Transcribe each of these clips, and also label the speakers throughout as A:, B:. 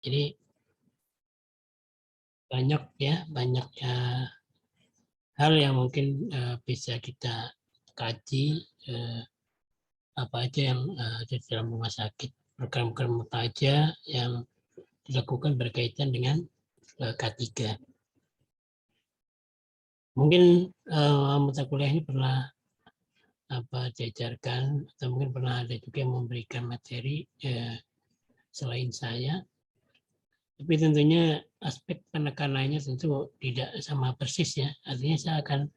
A: Jadi banyak hal yang mungkin bisa kita kaji, apa aja yang ada di dalam rumah sakit, program-program apa aja yang dilakukan berkaitan dengan K3. Mungkin mata kuliah ini pernah diajarkan, atau mungkin pernah ada juga yang memberikan materi selain saya, tapi tentunya aspek penekanannya tentu tidak sama persis ya. Artinya saya akan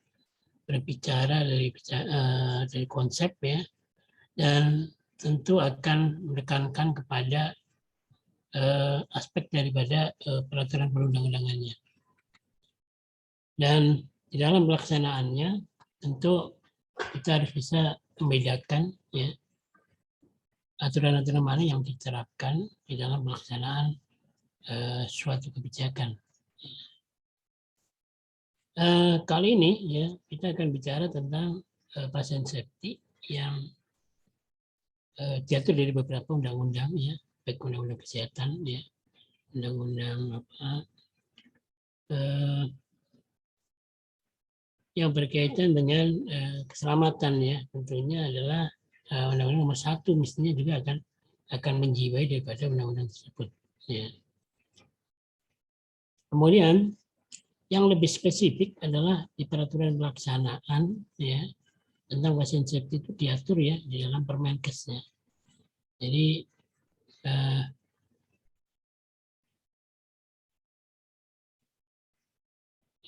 A: berbicara dari konsep ya, dan tentu akan menekankan kepada aspek daripada peraturan perundang-undangannya. Dan di dalam pelaksanaannya tentu kita harus bisa membedakan ya aturan-aturan mana yang diterapkan di dalam pelaksanaan suatu kebijakan. Kali ini ya kita akan bicara tentang pasien safety yang diatur dari beberapa undang-undang ya, baik undang-undang kesehatan ya, undang-undang yang berkaitan dengan keselamatan ya, tentunya adalah undang-undang nomor 1 mestinya juga akan menjiwai daripada undang-undang tersebut ya. Kemudian yang lebih spesifik adalah di peraturan pelaksanaan ya tentang pasien safety itu diatur ya di dalam Permenkes ya. Jadi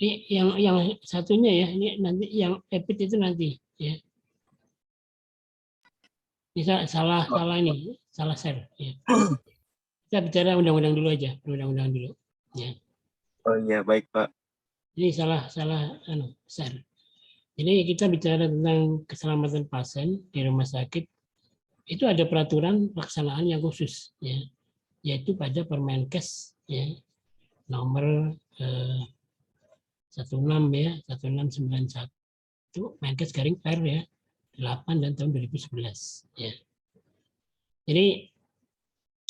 A: ini yang satunya ya, ini nanti yang EPIT itu nanti ya. Bisa salah share ya. Kita bicara undang-undang dulu aja, undang-undang dulu ya.
B: Oh iya, baik Pak.
A: Ini salah share. Jadi kita bicara tentang keselamatan pasien di rumah sakit, itu ada peraturan pelaksanaan yang khusus ya, yaitu pada Permenkes ya nomor 16 ya 1691 Menkes garing per ya 8 dan tahun 2011 ya. Jadi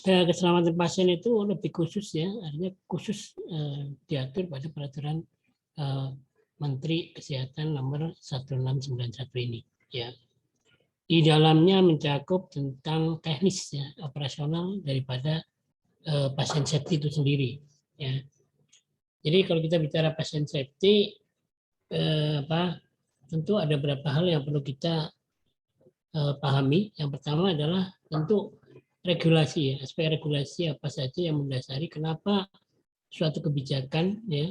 A: keselamatan pasien itu lebih khusus ya, artinya khusus diatur pada peraturan Menteri Kesehatan nomor 1691 ini ya. Di dalamnya mencakup tentang teknis ya, operasional daripada pasien safety itu sendiri ya. Jadi kalau kita bicara pasien safety tentu ada beberapa hal yang perlu kita pahami. Yang pertama adalah tentu regulasi ya, aspek regulasi apa saja yang mendasari kenapa suatu kebijakan ya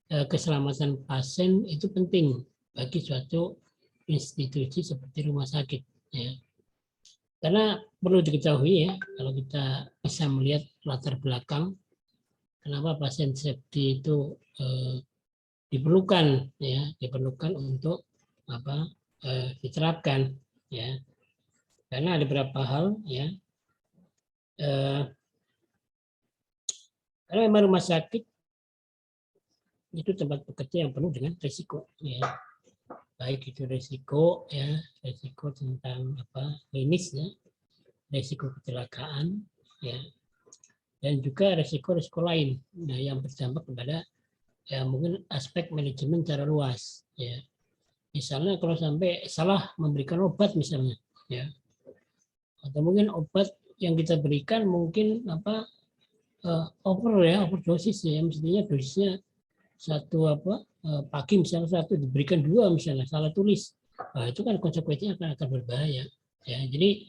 A: keselamatan pasien itu penting bagi suatu institusi seperti rumah sakit ya. Karena perlu diketahui ya, kalau kita bisa melihat latar belakang kenapa pasien safety itu diperlukan ya, diperlukan untuk diterapkan ya. Karena ada beberapa hal ya. Karena memang rumah sakit itu tempat bekerja yang penuh dengan risiko ya, baik itu risiko ya, risiko tentang klinis ya, risiko kecelakaan ya, dan juga risiko-risiko lain yang berdampak kepada ya mungkin aspek manajemen secara luas ya. Misalnya kalau sampai salah memberikan obat misalnya ya, atau mungkin obat yang kita berikan mungkin overdosis ya, mestinya dosisnya satu pagi misalnya satu diberikan 2 misalnya salah tulis, itu kan konsekuensinya akan berbahaya ya. Jadi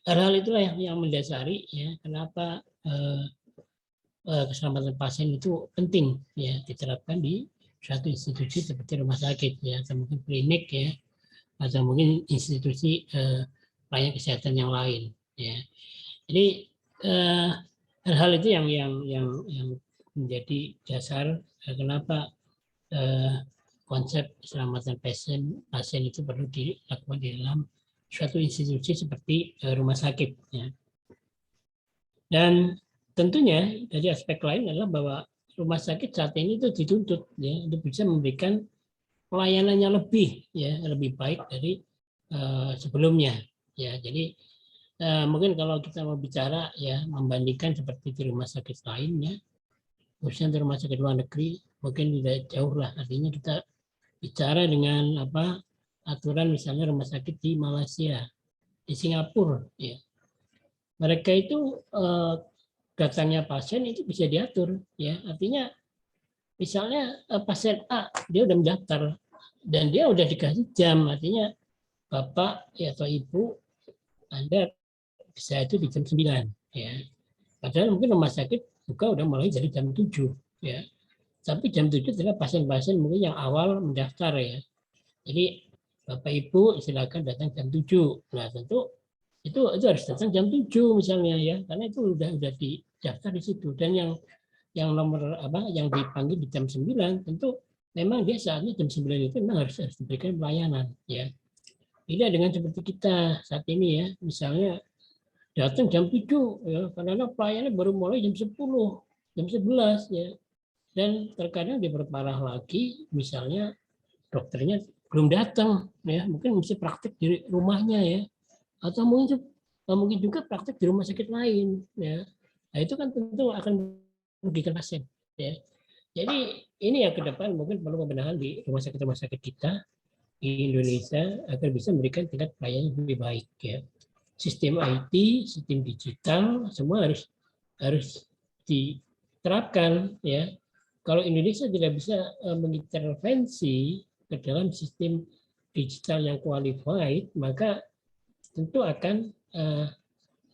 A: hal-hal itulah yang mendasari ya kenapa keselamatan pasien itu penting ya diterapkan di suatu institusi seperti rumah sakit ya, atau mungkin klinik ya, atau mungkin institusi layanan kesehatan yang lain ya. Jadi hal-hal itu yang menjadi dasar kenapa konsep keselamatan pasien itu perlu dilakukan di dalam suatu institusi seperti rumah sakit ya. Dan tentunya dari aspek lain adalah bahwa rumah sakit saat ini itu dituntut ya untuk bisa memberikan pelayanannya lebih baik dari sebelumnya ya. Jadi Mungkin kalau kita mau bicara ya membandingkan seperti di rumah sakit lainnya, khususnya di rumah sakit luar negeri, mungkin tidak jauh lah. Artinya kita bicara dengan apa aturan misalnya rumah sakit di Malaysia, di Singapura, ya mereka itu datangnya pasien itu bisa diatur, ya artinya misalnya pasien A dia udah mendaftar dan dia udah dikasih jam, artinya bapak ya, atau ibu Anda bisa itu di jam 9 ya. Padahal mungkin rumah sakit buka udah mulai dari jam 7 ya. Tapi jam 7 adalah pasien-pasien mungkin yang awal mendaftar ya. Jadi Bapak Ibu silakan datang jam 7. Nah, tentu itu harus datang jam 7 misalnya ya, karena itu udah didaftar di situ. Dan yang nomor apa yang dipanggil di jam 9 tentu memang dia saatnya jam 9 itu memang harus diberikan pelayanan ya. Tidak dengan seperti kita saat ini ya, misalnya datang jam 7 ya, karena pelayanan baru mulai jam 10, jam 11 ya. Dan terkadang diperparah lagi, misalnya dokternya belum datang ya, mungkin mesti praktek di rumahnya ya, atau mungkin juga praktek di rumah sakit lain ya. Nah, itu kan tentu akan merugikan pasien ya. Jadi ini yang ke depan mungkin perlu pembenahan di rumah sakit kita di Indonesia agar bisa memberikan tingkat pelayanan yang lebih baik ya. Sistem IT, sistem digital semua harus diterapkan ya. Kalau Indonesia tidak bisa mengintervensi ke dalam sistem digital yang qualified, maka tentu akan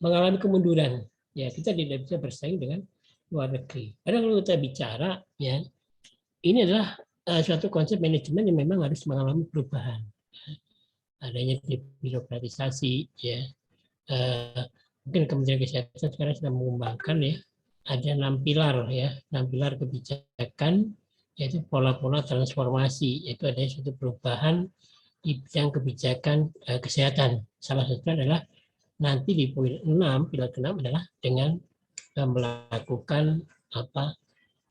A: mengalami kemunduran. Ya, kita tidak bisa bersaing dengan luar negeri. Karena kalau kita bicara, ya, ini adalah suatu konsep manajemen yang memang harus mengalami perubahan. Adanya birokratisasi, ya. Mungkin Kementerian Kesehatan sekarang sedang mengembangkan ya, ada 6 pilar ya, 6 pilar kebijakan, yaitu pola-pola transformasi, yaitu ada suatu perubahan di bidang kebijakan kesehatan. Salah satunya adalah nanti di poin 6, pilar ke-6 adalah dengan melakukan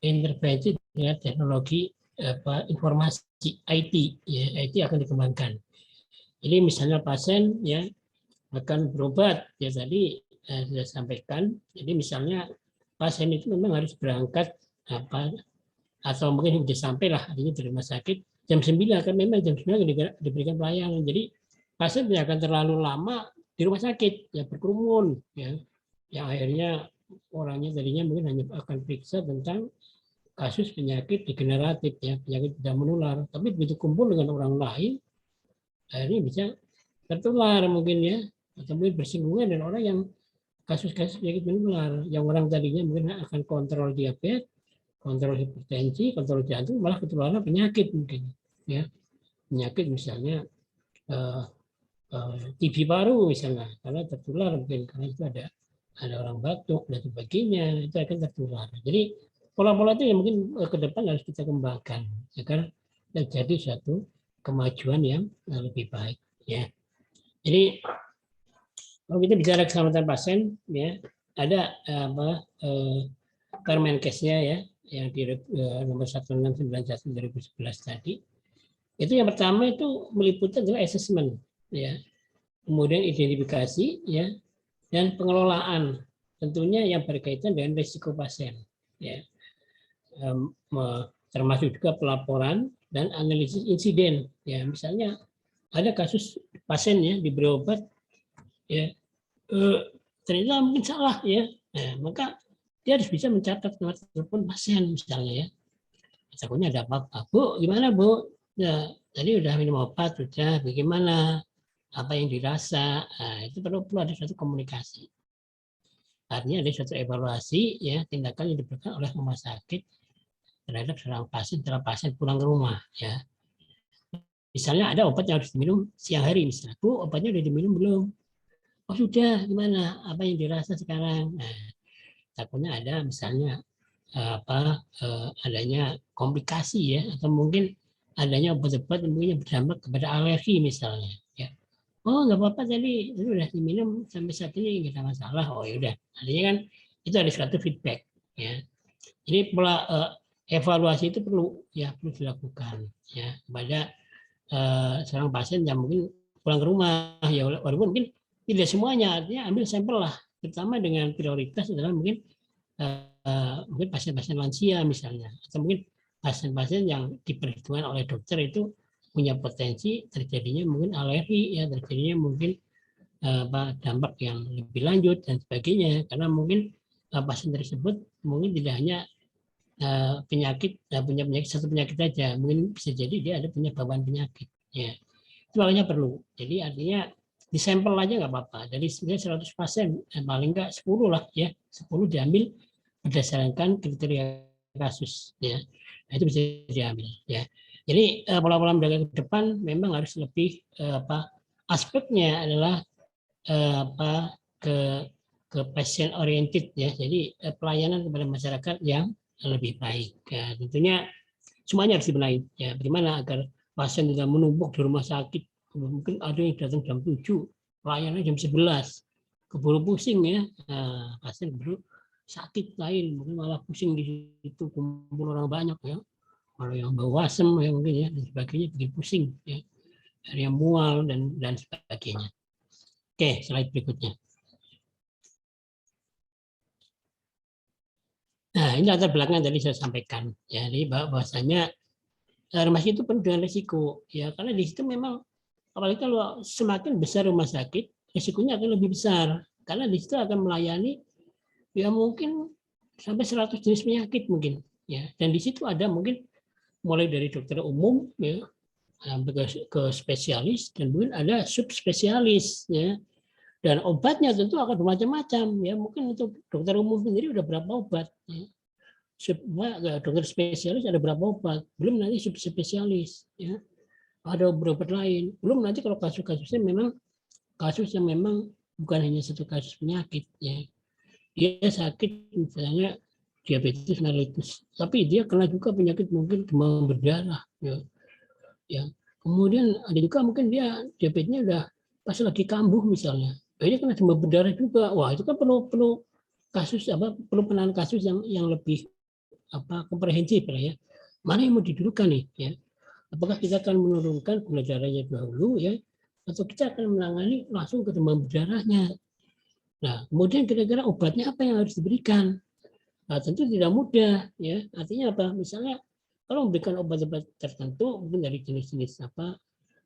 A: intervensi dengan teknologi informasi IT ya, IT akan dikembangkan. Jadi misalnya pasien ya akan berobat ya, tadi sudah sampaikan. Jadi misalnya pasien itu memang harus berangkat atau mungkin sudah sampai lah artinya di rumah sakit jam 9, kan memang jam 9 diberikan pelayanan. Jadi pasien tidak akan terlalu lama di rumah sakit ya, berkerumun ya, yang akhirnya orangnya tadinya mungkin hanya akan periksa tentang kasus penyakit degeneratif ya, penyakit tidak menular, tapi begitu kumpul dengan orang lain akhirnya bisa tertular mungkin ya, atau mungkin bersinggungan dengan orang yang kasus-kasus penyakit menular, yang orang tadinya mungkin akan kontrol diabetes, kontrol hipertensi, kontrol jantung, malah ketularan penyakit mungkin ya, penyakit misalnya TB paru misalnya, karena tertular mungkin karena itu ada orang batuk dan sebagainya, itu akan tertular. Jadi pola-pola itu yang mungkin ke depan harus kita kembangkan agar terjadi suatu kemajuan yang lebih baik ya. Jadi kalau kita bicara keselamatan pasien ya, ada Permenkesnya ya, yang di nomor 1691/2011 tadi. Itu yang pertama itu meliputi adalah assessment ya, kemudian identifikasi ya, dan pengelolaan tentunya yang berkaitan dengan risiko pasien ya, termasuk juga pelaporan dan analisis insiden ya. Misalnya ada kasus pasien ya diberi obat ya, ternyata mungkin salah ya, nah, maka dia harus bisa mencatat nomor telepon pasien misalnya ya, takutnya ada apa-apa, Bu gimana Bu, ya tadi udah minum obat sudah, bagaimana, apa yang dirasa. Nah, itu perlu ada suatu komunikasi, artinya ada suatu evaluasi ya tindakan yang diberikan oleh rumah sakit terhadap seorang pasien setelah pasien pulang ke rumah ya. Misalnya ada obat yang harus diminum siang hari misalnya, Bu obatnya udah diminum belum, oh sudah, gimana, apa yang dirasa sekarang. Nah, takutnya ada misalnya adanya komplikasi ya, atau mungkin adanya obat-obat yang berdampak kepada alergi misalnya ya. Oh nggak apa-apa, tadi itu udah diminum sampai saat ini nggak ada masalah, oh ya udah, artinya kan itu ada suatu feedback ya. Jadi pola evaluasi itu perlu dilakukan ya kepada seorang pasien yang mungkin pulang ke rumah ya, walaupun mungkin tidak semuanya, artinya ambil sampel lah, terutama dengan prioritas adalah mungkin mungkin pasien-pasien lansia misalnya, atau mungkin pasien-pasien yang diperhitungkan oleh dokter itu punya potensi terjadinya mungkin alergi, ya terjadinya mungkin dampak yang lebih lanjut dan sebagainya, karena mungkin pasien tersebut mungkin tidak hanya penyakit, punya penyakit satu penyakit saja, mungkin bisa jadi dia ada punya bawaan penyakit, ya itu makanya perlu. Jadi artinya di sampel aja nggak apa-apa, dari 100 pasien paling nggak 10 lah, ya 10 diambil berdasarkan kriteria kasus, ya nah, itu bisa diambil, ya. Jadi pola-pola menjaga ke depan memang harus lebih aspeknya adalah ke patient oriented, ya. Jadi pelayanan kepada masyarakat yang lebih baik. Ya, tentunya semuanya harus dibenahi. Ya, bagaimana agar pasien tidak menumpuk di rumah sakit. Mungkin ada yang datang jam 7, pelayanannya jam 11. Keburu pusing, ya. Nah, pasien baru sakit lain, mungkin malah pusing di situ, kumpul orang banyak, ya. Kalau yang bau asem ya mungkin, ya, dan sebagainya bikin pusing, ya. Ada yang mual dan sebagainya. Oke, slide berikutnya. Nah, ini latar belakang yang tadi saya sampaikan. Jadi bahwasanya rumah sakit itu penuh dengan risiko, ya, karena di situ memang apalagi kalau semakin besar rumah sakit, risikonya akan lebih besar karena di situ akan melayani ya mungkin sampai 100 jenis penyakit mungkin, ya. Dan di situ ada mungkin mulai dari dokter umum, ya, sampai ke spesialis, dan mungkin ada subspesialis, ya. Dan obatnya tentu akan bermacam-macam, ya. Mungkin untuk dokter umum sendiri udah berapa obat, ya. Dokter spesialis ada berapa obat, belum nanti subspesialis, ya, ada berobat lain, belum nanti kalau kasus-kasusnya memang kasus yang memang bukan hanya satu kasus penyakit, ya, dia sakit misalnya diabetes mellitus, tapi dia kena juga penyakit mungkin demam berdarah, ya, ya. Kemudian ada juga mungkin dia diabetesnya udah pas lagi kambuh misalnya, dia kena demam berdarah juga, wah itu kan perlu kasus perlu penanganan kasus yang lebih komprehensif lah, ya. Mana yang mau didudukan nih, ya? Apakah kita akan menurunkan gula darahnya dahulu, ya, atau kita akan menangani langsung ke demam berdarahnya? Nah, kemudian kira-kira obatnya apa yang harus diberikan? Nah, tentu tidak mudah, ya. Artinya apa? Misalnya kalau memberikan obat-obat tertentu mungkin dari jenis-jenis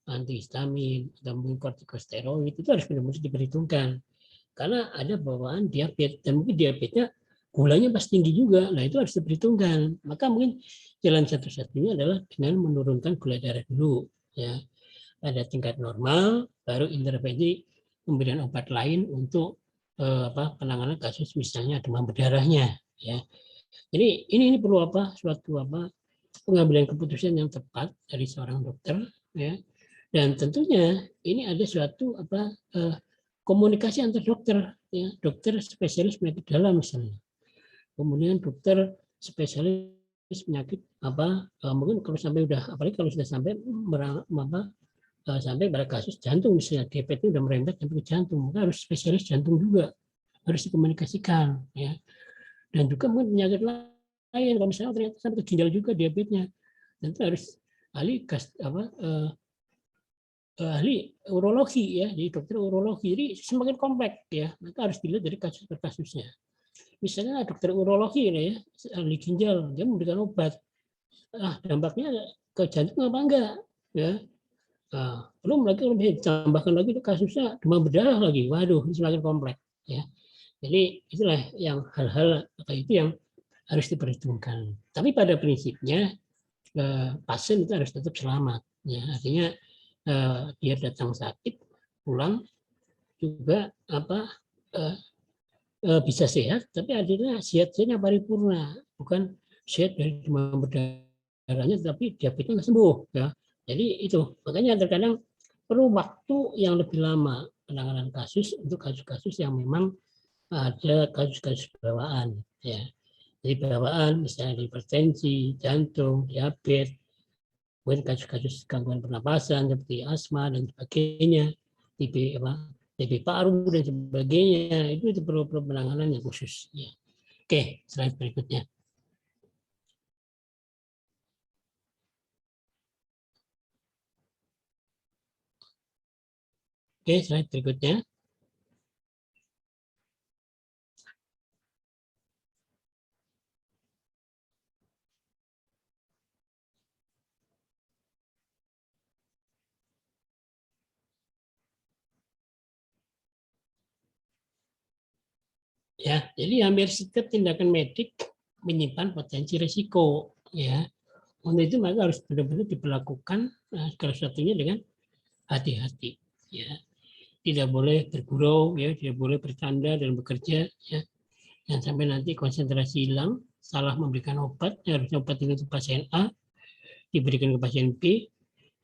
A: antihistamin atau mungkin kortikosteroid, itu harus benar-benar diperhitungkan karena ada bawaan diabetes dan mungkin diabetesnya gulanya pasti tinggi juga. Nah, itu harus diperhitungkan. Maka mungkin jalan satu-satunya adalah dengan menurunkan gula darah dulu, ya. Pada tingkat normal, baru intervensi pemberian obat lain untuk penanganan kasus misalnya demam berdarahnya, ya. Jadi ini perlu suatu pengambilan keputusan yang tepat dari seorang dokter, ya. Dan tentunya ini ada suatu komunikasi antar dokter, ya, dokter spesialis penyakit dalam misalnya, kemudian dokter spesialis penyakit mungkin kalau sampai apalagi kalau sudah sampai sampai pada kasus jantung misalnya, diabetes udah merembet sampai ke jantung, maka harus spesialis jantung juga harus dikomunikasikan, ya. Dan juga mungkin penyakit lain, kalau misalnya ternyata sampai ke ginjal juga diabetesnya, tentu harus ahli ahli urologi, ya, jadi dokter urologi. Jadi semakin kompleks, ya, maka harus dilihat dari kasus per kasusnya. Misalnya dokter urologi ini, ya, ahli ginjal, dia memberikan obat, dampaknya ke jantung apa enggak, ya. Belum lagi kalau bisa ditambahkan lagi kasusnya demam berdarah lagi, waduh, ini semakin kompleks, ya. Jadi itulah yang hal-hal kayak itu yang harus diperhitungkan. Tapi pada prinsipnya pasien itu harus tetap selamat, ya. Artinya dia datang sakit, pulang juga bisa sehat, tapi artinya sehatnya paripurna, bukan sehat dari demam berdarahnya, tapi diabetesnya nggak sembuh, ya. Jadi itu makanya terkadang perlu waktu yang lebih lama penanganan kasus untuk kasus-kasus yang memang ada kasus-kasus bawaan, ya. Jadi bawaan misalnya hipertensi, jantung, diabetes, kemudian kasus-kasus gangguan pernapasan seperti asma dan sebagainya, TB paru dan sebagainya, itu perlu penanganan yang khusus, ya. Oke, slide berikutnya. Oke, slide berikutnya. Ya, jadi hampir setiap tindakan medik menyimpan potensi risiko. Ya, untuk itu maka harus benar-benar diperlakukan segala sesuatunya dengan hati-hati. Ya, tidak boleh bergurau, ya, tidak boleh bercanda dalam bekerja. Ya, dan sampai nanti konsentrasi hilang, salah memberikan obat, harusnya obat ini untuk pasien A diberikan ke pasien B,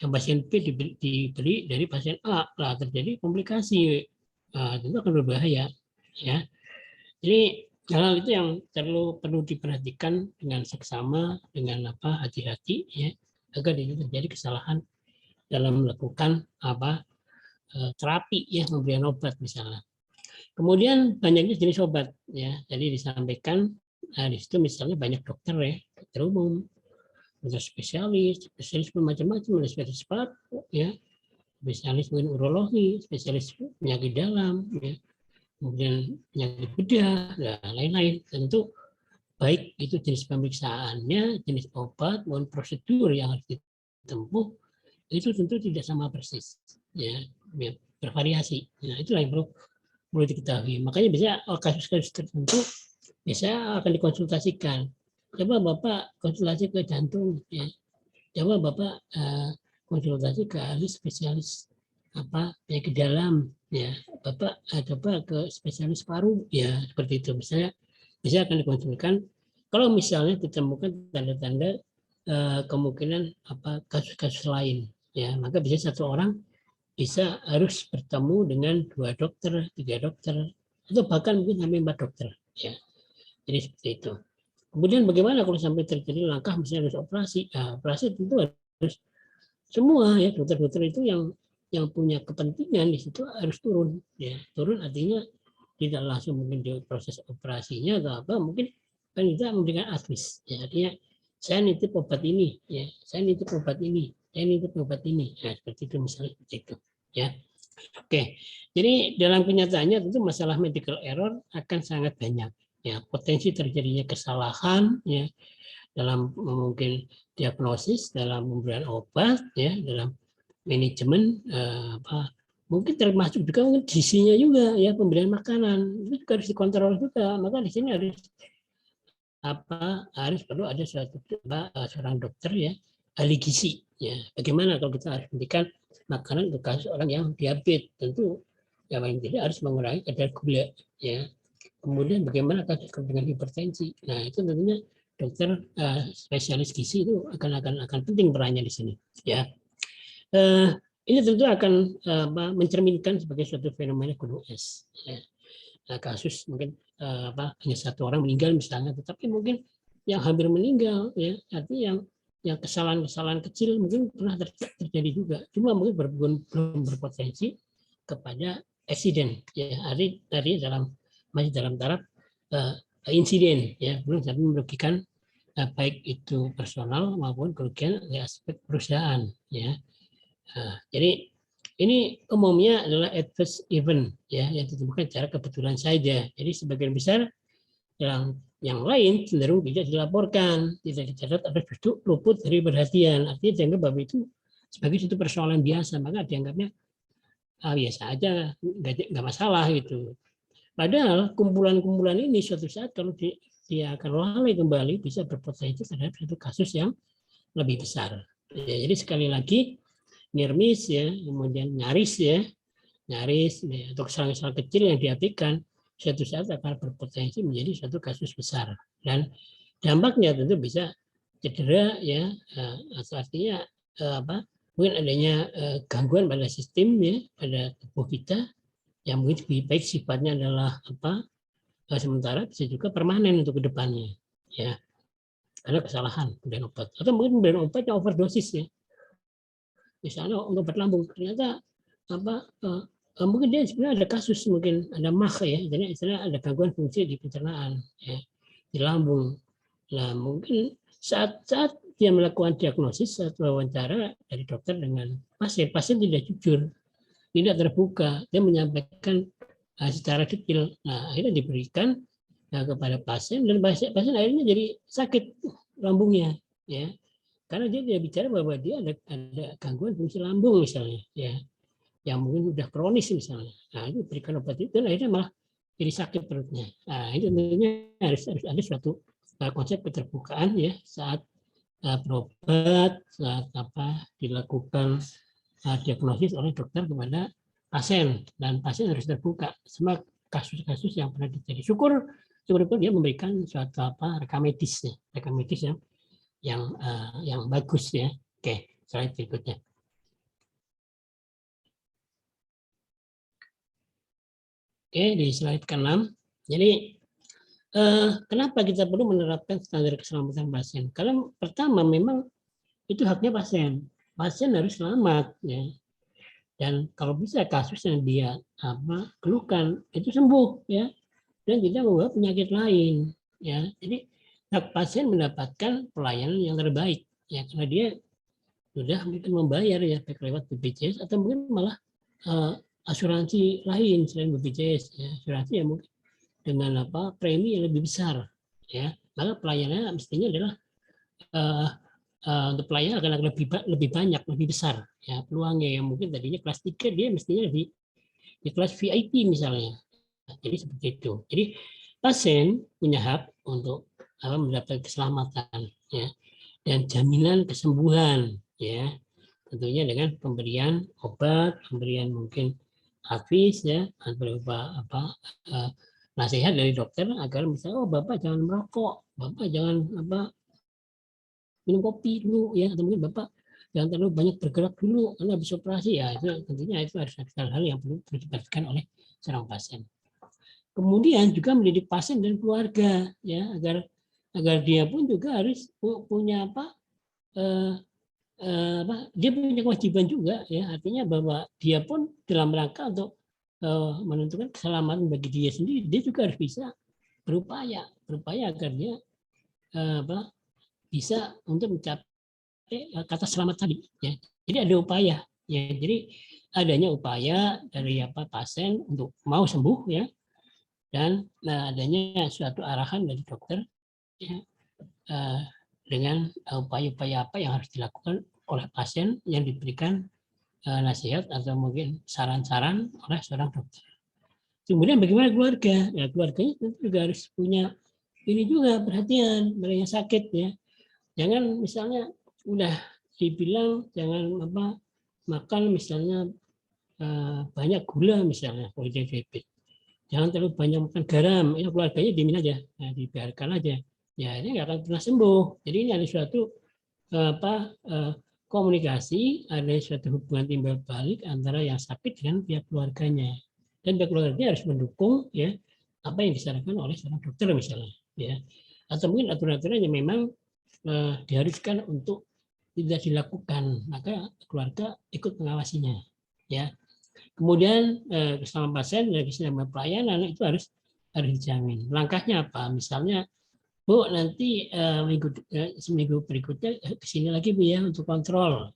A: yang pasien B diberi dari pasien A, lah terjadi komplikasi, tentu akan berbahaya. Ya, jadi hal itu yang perlu diperhatikan dengan seksama, dengan hati-hati, ya, agar tidak terjadi kesalahan dalam melakukan terapi, ya, memberikan obat misalnya. Kemudian banyaknya jenis obat, ya, jadi disampaikan di situ misalnya banyak dokter, ya, dokter umum, dokter spesialis macam-macam, ada spesialis paru, ya, spesialis mungkin urologi, spesialis penyakit dalam, ya, kemudian penyakit bedah, dan lain-lain. Tentu baik itu jenis pemeriksaannya, jenis obat, maupun prosedur yang harus ditempuh, itu tentu tidak sama persis, ya, bervariasi. Nah, itulah yang perlu diketahui. Makanya bisa kasus-kasus tertentu bisa akan dikonsultasikan. Coba Bapak konsultasi ke jantung, ya. Coba Bapak konsultasi ke ahli spesialis penyakit dalam, ya. Bapak coba ke spesialis paru, ya, seperti itu. Misalnya bisa akan dikonsultasikan kalau misalnya ditemukan tanda-tanda kemungkinan kasus-kasus lain, ya, maka bisa satu orang bisa harus bertemu dengan 2 dokter, 3 dokter, atau bahkan mungkin sampai 4 dokter, ya. Jadi seperti itu. Kemudian bagaimana kalau sampai terjadi langkah misalnya harus operasi? Nah, operasi tentu harus semua, ya, dokter-dokter itu yang punya kepentingan di situ harus turun, ya. Turun artinya tidak langsung mungkin di proses operasinya atau apa, mungkin kan kita memberikan advis, ya, artinya saya nitip obat ini, ya, saya nitip obat ini, saya nitip obat ini, nah, seperti itu misalnya, seperti itu, ya. Oke, jadi dalam kenyataannya tentu masalah medical error akan sangat banyak, ya, potensi terjadinya kesalahan, ya, dalam mungkin diagnosis, dalam pemberian obat, ya, dalam manajemen mungkin termasuk juga mungkin gizinya juga, ya, pemberian makanan itu juga harus dikontrol juga. Maka di sini harus perlu ada seorang dokter, ya, ahli gizi, ya. Bagaimana kalau kita harus memberikan makanan untuk kasus orang yang diabetes, tentu yang paling tidak harus mengurangi kadar gula, ya. Kemudian bagaimana kasus dengan hipertensi, nah itu tentunya dokter spesialis gizi itu akan penting perannya di sini, ya. Ini tentu akan mencerminkan sebagai suatu fenomena gunung es, ya. Nah, kasus mungkin hanya satu orang meninggal misalnya, tetapi mungkin yang hampir meninggal, ya, artinya yang kesalahan-kesalahan kecil mungkin pernah terjadi juga, cuma mungkin belum berpotensi kepada accident, ya, artinya masih dalam taraf insiden, ya, belum sampai merugikan baik itu personal maupun kerugian dari aspek perusahaan, ya. Jadi ini umumnya adalah adverse event, ya, yang ditemukan secara kebetulan saja. Jadi sebagian besar yang lain cenderung tidak dilaporkan, tidak dicatat atau justru luput dari perhatian. Artinya dianggap bahwa itu sebagai suatu persoalan biasa, maka dianggapnya biasa aja, nggak masalah gitu. Padahal kumpulan-kumpulan ini suatu saat kalau dia akan lalai kembali bisa berpotensi terhadap satu kasus yang lebih besar. Ya, jadi sekali lagi nirmis, ya, kemudian nyaris, ya, atau kesalahan-kesalahan kecil yang diabaikan suatu saat akan berpotensi menjadi suatu kasus besar, dan dampaknya tentu bisa cedera, ya, artinya mungkin adanya gangguan pada sistem, ya, pada tubuh kita yang mungkin lebih baik sifatnya adalah sementara, bisa juga permanen untuk kedepannya, ya, karena kesalahan pemberian obat atau mungkin pemberian obat yang overdosis, ya. Misalnya untuk obat lambung ternyata mungkin dia sebenarnya ada kasus, mungkin ada MAH, ya, jadi istilahnya ada gangguan fungsi di pencernaan, ya, di lambung. Nah, mungkin saat dia melakukan diagnosis saat wawancara dari dokter dengan pasien tidak jujur, tidak terbuka, dia menyampaikan secara detail. Nah, akhirnya diberikan kepada pasien, dan pasien akhirnya jadi sakit lambungnya, ya. Karena dia bicara bahwa dia ada gangguan fungsi lambung misalnya, ya, yang mungkin sudah kronis misalnya. Nah, itu berikan obat itu, dan akhirnya malah jadi sakit perutnya. Nah, itu tentunya harus ada suatu konsep keterbukaan ya saat berobat, saat dilakukan diagnosis oleh dokter kepada pasien, dan pasien harus terbuka semua kasus-kasus yang pernah terjadi. Syukur dia memberikan suatu rekam medis yang bagus ya. Oke, slide berikutnya. Oke, di slide ke-6. Jadi kenapa kita perlu menerapkan standar keselamatan pasien? Karena pertama memang itu haknya pasien. Pasien harus selamat ya. Dan kalau bisa kasus yang dia keluhkan itu sembuh ya, dan tidak membawa penyakit lain ya. Jadi hak pasien mendapatkan pelayanan yang terbaik ya, karena dia sudah mungkin membayar ya baik lewat BPJS atau mungkin malah asuransi lain selain BPJS ya, asuransi yang mungkin dengan premi yang lebih besar ya, maka pelayanannya mestinya adalah untuk pelayanan akan lebih banyak, lebih besar ya peluangnya, yang mungkin tadinya kelas 3 dia mestinya di kelas VIP misalnya. Jadi seperti itu. Jadi pasien punya hak untuk mendapatkan keselamatan ya, dan jaminan kesembuhan ya, tentunya dengan pemberian obat, pemberian mungkin hadis ya, berupa nasihat dari dokter agar misalnya Bapak jangan merokok, Bapak jangan minum kopi dulu ya, atau mungkin Bapak jangan terlalu banyak bergerak dulu karena habis operasi ya. Itu tentunya itu harus hal-hal yang perlu diperhatikan oleh seorang pasien. Kemudian juga mendidik pasien dan keluarga ya, agar dia pun juga harus punya dia punya kewajiban juga ya, artinya bahwa dia pun dalam rangka untuk menentukan keselamatan bagi dia sendiri, dia juga harus bisa berupaya agar dia bisa untuk mencapai kata selamat tadi ya. Jadi ada upaya ya, jadi adanya upaya dari pasien untuk mau sembuh ya, dan adanya suatu arahan dari dokter ya, dengan upaya-upaya apa yang harus dilakukan oleh pasien yang diberikan nasihat atau mungkin saran-saran oleh seorang dokter. Kemudian bagaimana keluarga? Ya, keluarganya tentu juga harus punya ini juga perhatian pada yang sakit ya. Jangan misalnya udah dibilang jangan makan misalnya banyak gula misalnya kalau diabetes. Jangan terlalu banyak makan garam, itu keluarganya dimin aja, nah, dibiarkan aja. Ya ini nggak akan pernah sembuh. Jadi ini ada suatu komunikasi, ada suatu hubungan timbal balik antara yang sakit dengan pihak keluarganya. Dan pihak keluarganya harus mendukung ya apa yang disarankan oleh seorang dokter misalnya ya. Atau mungkin aturan-aturan yang memang diharuskan untuk tidak dilakukan, maka keluarga ikut mengawasinya ya. Kemudian keselamatan pasien dan keselamatan pelayanan itu harus dijamin. Langkahnya apa? Misalnya, Bu, nanti seminggu berikutnya kesini lagi Bu ya untuk kontrol.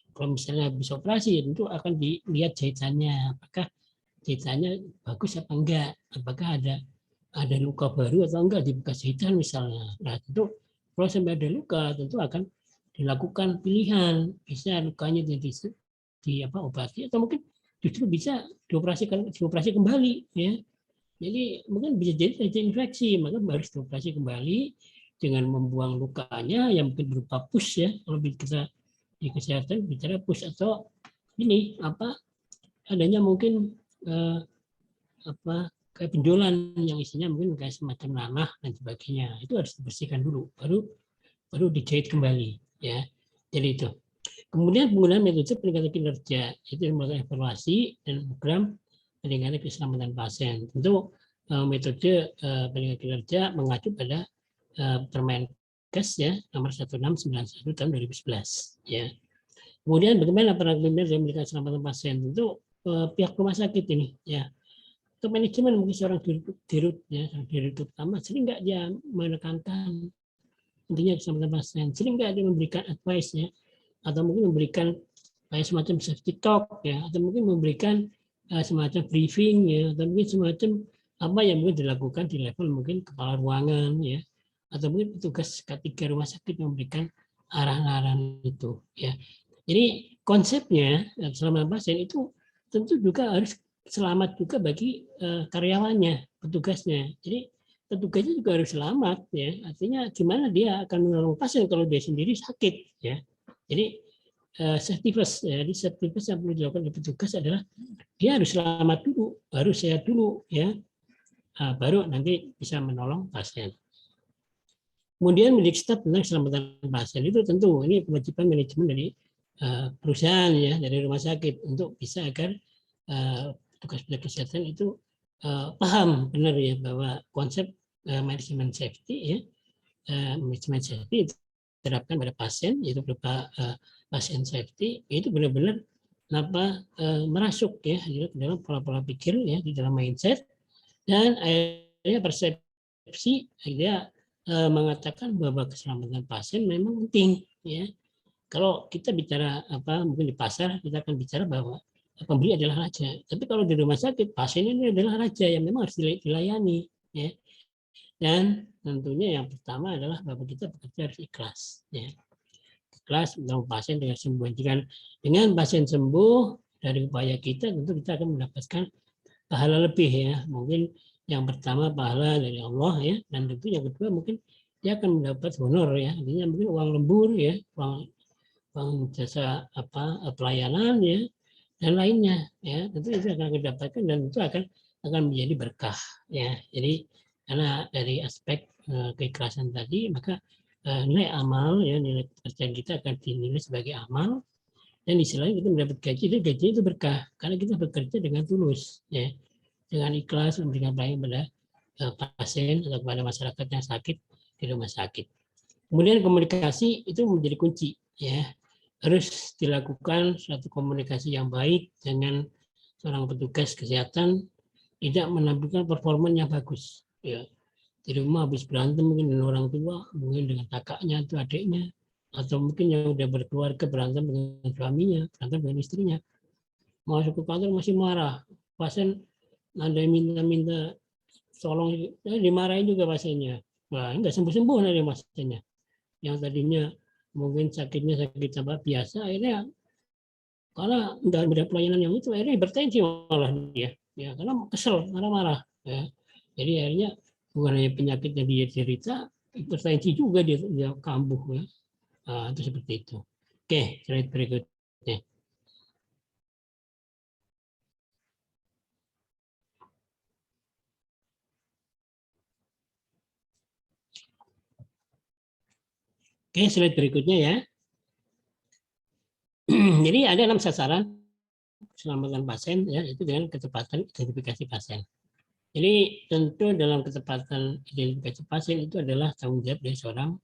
A: Kalau misalnya habis operasi tentu akan dilihat jahitannya, apakah jahitannya bagus apa enggak, apakah ada luka baru atau enggak di bekas jahitan misalnya. Nah tentu kalau sampai ada luka tentu akan dilakukan pilihan, bisa lukanya obati atau mungkin justru bisa dioperasi kembali ya. Jadi mungkin bisa jadi infeksi, maka harus dioperasi kembali dengan membuang lukanya yang mungkin berupa pus ya. Kalau kita di kesehatan bicara pus, atau ini adanya mungkin kayak benjolan yang isinya mungkin kayak semacam nanah dan sebagainya, itu harus dibersihkan dulu baru dijahit kembali ya. Jadi itu. Kemudian penggunaan metode peningkatan kinerja, itu melakukan evaluasi dan program peningkatan keselamatan pasien. Tentu metode peningkatan kinerja mengacu pada Permenkes ya nomor 1691 tahun 2011 ya. Kemudian bagaimana peran pimpinan dalam peningkatan keselamatan pasien? Tentu pihak rumah sakit ini ya. Untuk manajemen mungkin seorang dirut ya, direktur utama sering nggak dia menekankan intinya keselamatan pasien, sering nggak dia memberikan advice ya, atau mungkin memberikan kayak semacam safety talk ya, atau mungkin memberikan semacam briefing ya, atau mungkin semacam apa yang mungkin dilakukan di level mungkin kepala ruangan ya, atau mungkin petugas K3 rumah sakit memberikan arahan-arahan itu ya. Jadi konsepnya keselamatan pasien itu tentu juga harus selamat juga bagi karyawannya petugasnya. Jadi petugasnya juga harus selamat ya. Artinya gimana dia akan menolong pasien kalau dia sendiri sakit ya. Jadi safety first ya. Jadi safety first yang perlu dilakukan oleh petugas adalah dia harus selamat dulu, harus sehat dulu ya. Baru nanti bisa menolong pasien. Kemudian menjadi staf tentang keselamatan pasien itu tentu ini kewajiban manajemen dari perusahaan ya, dari rumah sakit untuk bisa agar petugas kesehatan itu paham benar ya bahwa konsep manajemen safety ya, manajemen safety diterapkan pada pasien, yaitu berupa pasien safety, itu benar-benar merasuk ya di dalam pola-pola pikir ya, di dalam mindset, dan akhirnya persepsi dia mengatakan bahwa keselamatan pasien memang penting ya. Kalau kita bicara mungkin di pasar kita akan bicara bahwa pembeli adalah raja, tapi kalau di rumah sakit pasien ini adalah raja yang memang harus dilayani ya. Dan tentunya yang pertama adalah bahwa kita bekerja harus ikhlas ya. Ikhlas menolong pasien dengan sembuh. Dengan pasien sembuh dari upaya kita, tentu kita akan mendapatkan pahala lebih ya. Mungkin yang pertama pahala dari Allah ya, dan tentu yang kedua mungkin dia akan mendapat honor ya. Artinya mungkin uang lembur ya, uang jasa pelayanan ya, dan lainnya ya. Tentu itu akan didapatkan dan itu akan menjadi berkah ya. Jadi karena dari aspek keikhlasan tadi, maka nilai amal ya, nilai pekerjaan kita akan dinilai sebagai amal, dan di sisi lain kita mendapat gaji, dan gaji itu berkah karena kita bekerja dengan tulus ya, dengan ikhlas memberikan pelayanan pada pasien atau kepada masyarakat yang sakit di rumah sakit. Kemudian komunikasi itu menjadi kunci ya, harus dilakukan suatu komunikasi yang baik dengan seorang petugas kesehatan, tidak menampilkan performa yang bagus ya. Di rumah habis berantem mungkin dengan orang tua, mungkin dengan kakaknya atau adiknya, atau mungkin yang udah berkeluarga berantem dengan suaminya, berantem dengan istrinya, masuk ke kantor masih marah, pasien ada yang minta tolong, dimarahin juga pasiennya. Wah, nggak sembuh-sembuh dari pasiennya. Yang tadinya mungkin sakitnya sakit biasa, akhirnya karena nggak ada pelayanan yang itu, akhirnya hipertensi malah dia, ya karena kesel, marah-marah. Ya. Jadi akhirnya bukan hanya penyakit yang dia cerita, hipertensi juga dia kambuh ya. Itu seperti itu. Oke, slide berikutnya. Oke, slide berikutnya ya. Jadi ada 6 sasaran keselamatan pasien ya, itu dengan kecepatan identifikasi pasien. Jadi tentu dalam ketepatan identifikasi pasien itu adalah tanggung jawab dari seorang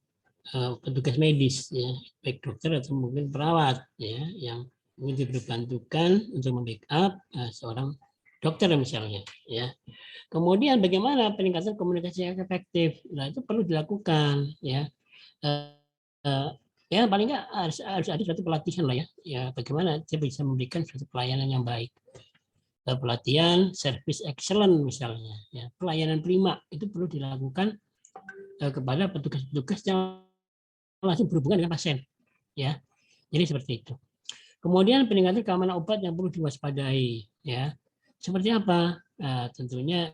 A: petugas medis ya, baik dokter atau mungkin perawat ya, yang mungkin diperbantukan untuk membackup seorang dokter misalnya ya. Kemudian bagaimana peningkatan komunikasi yang efektif? Nah, itu perlu dilakukan ya. Ya paling nggak harus ada suatu pelatihan lah ya. Ya bagaimana dia bisa memberikan suatu pelayanan yang baik. Pelatihan service excellent misalnya ya, pelayanan prima itu perlu dilakukan kepada petugas-petugas yang langsung berhubungan dengan pasien ya. Jadi seperti itu. Kemudian peningkatan keamanan obat yang perlu diwaspadai ya. Seperti apa? Tentunya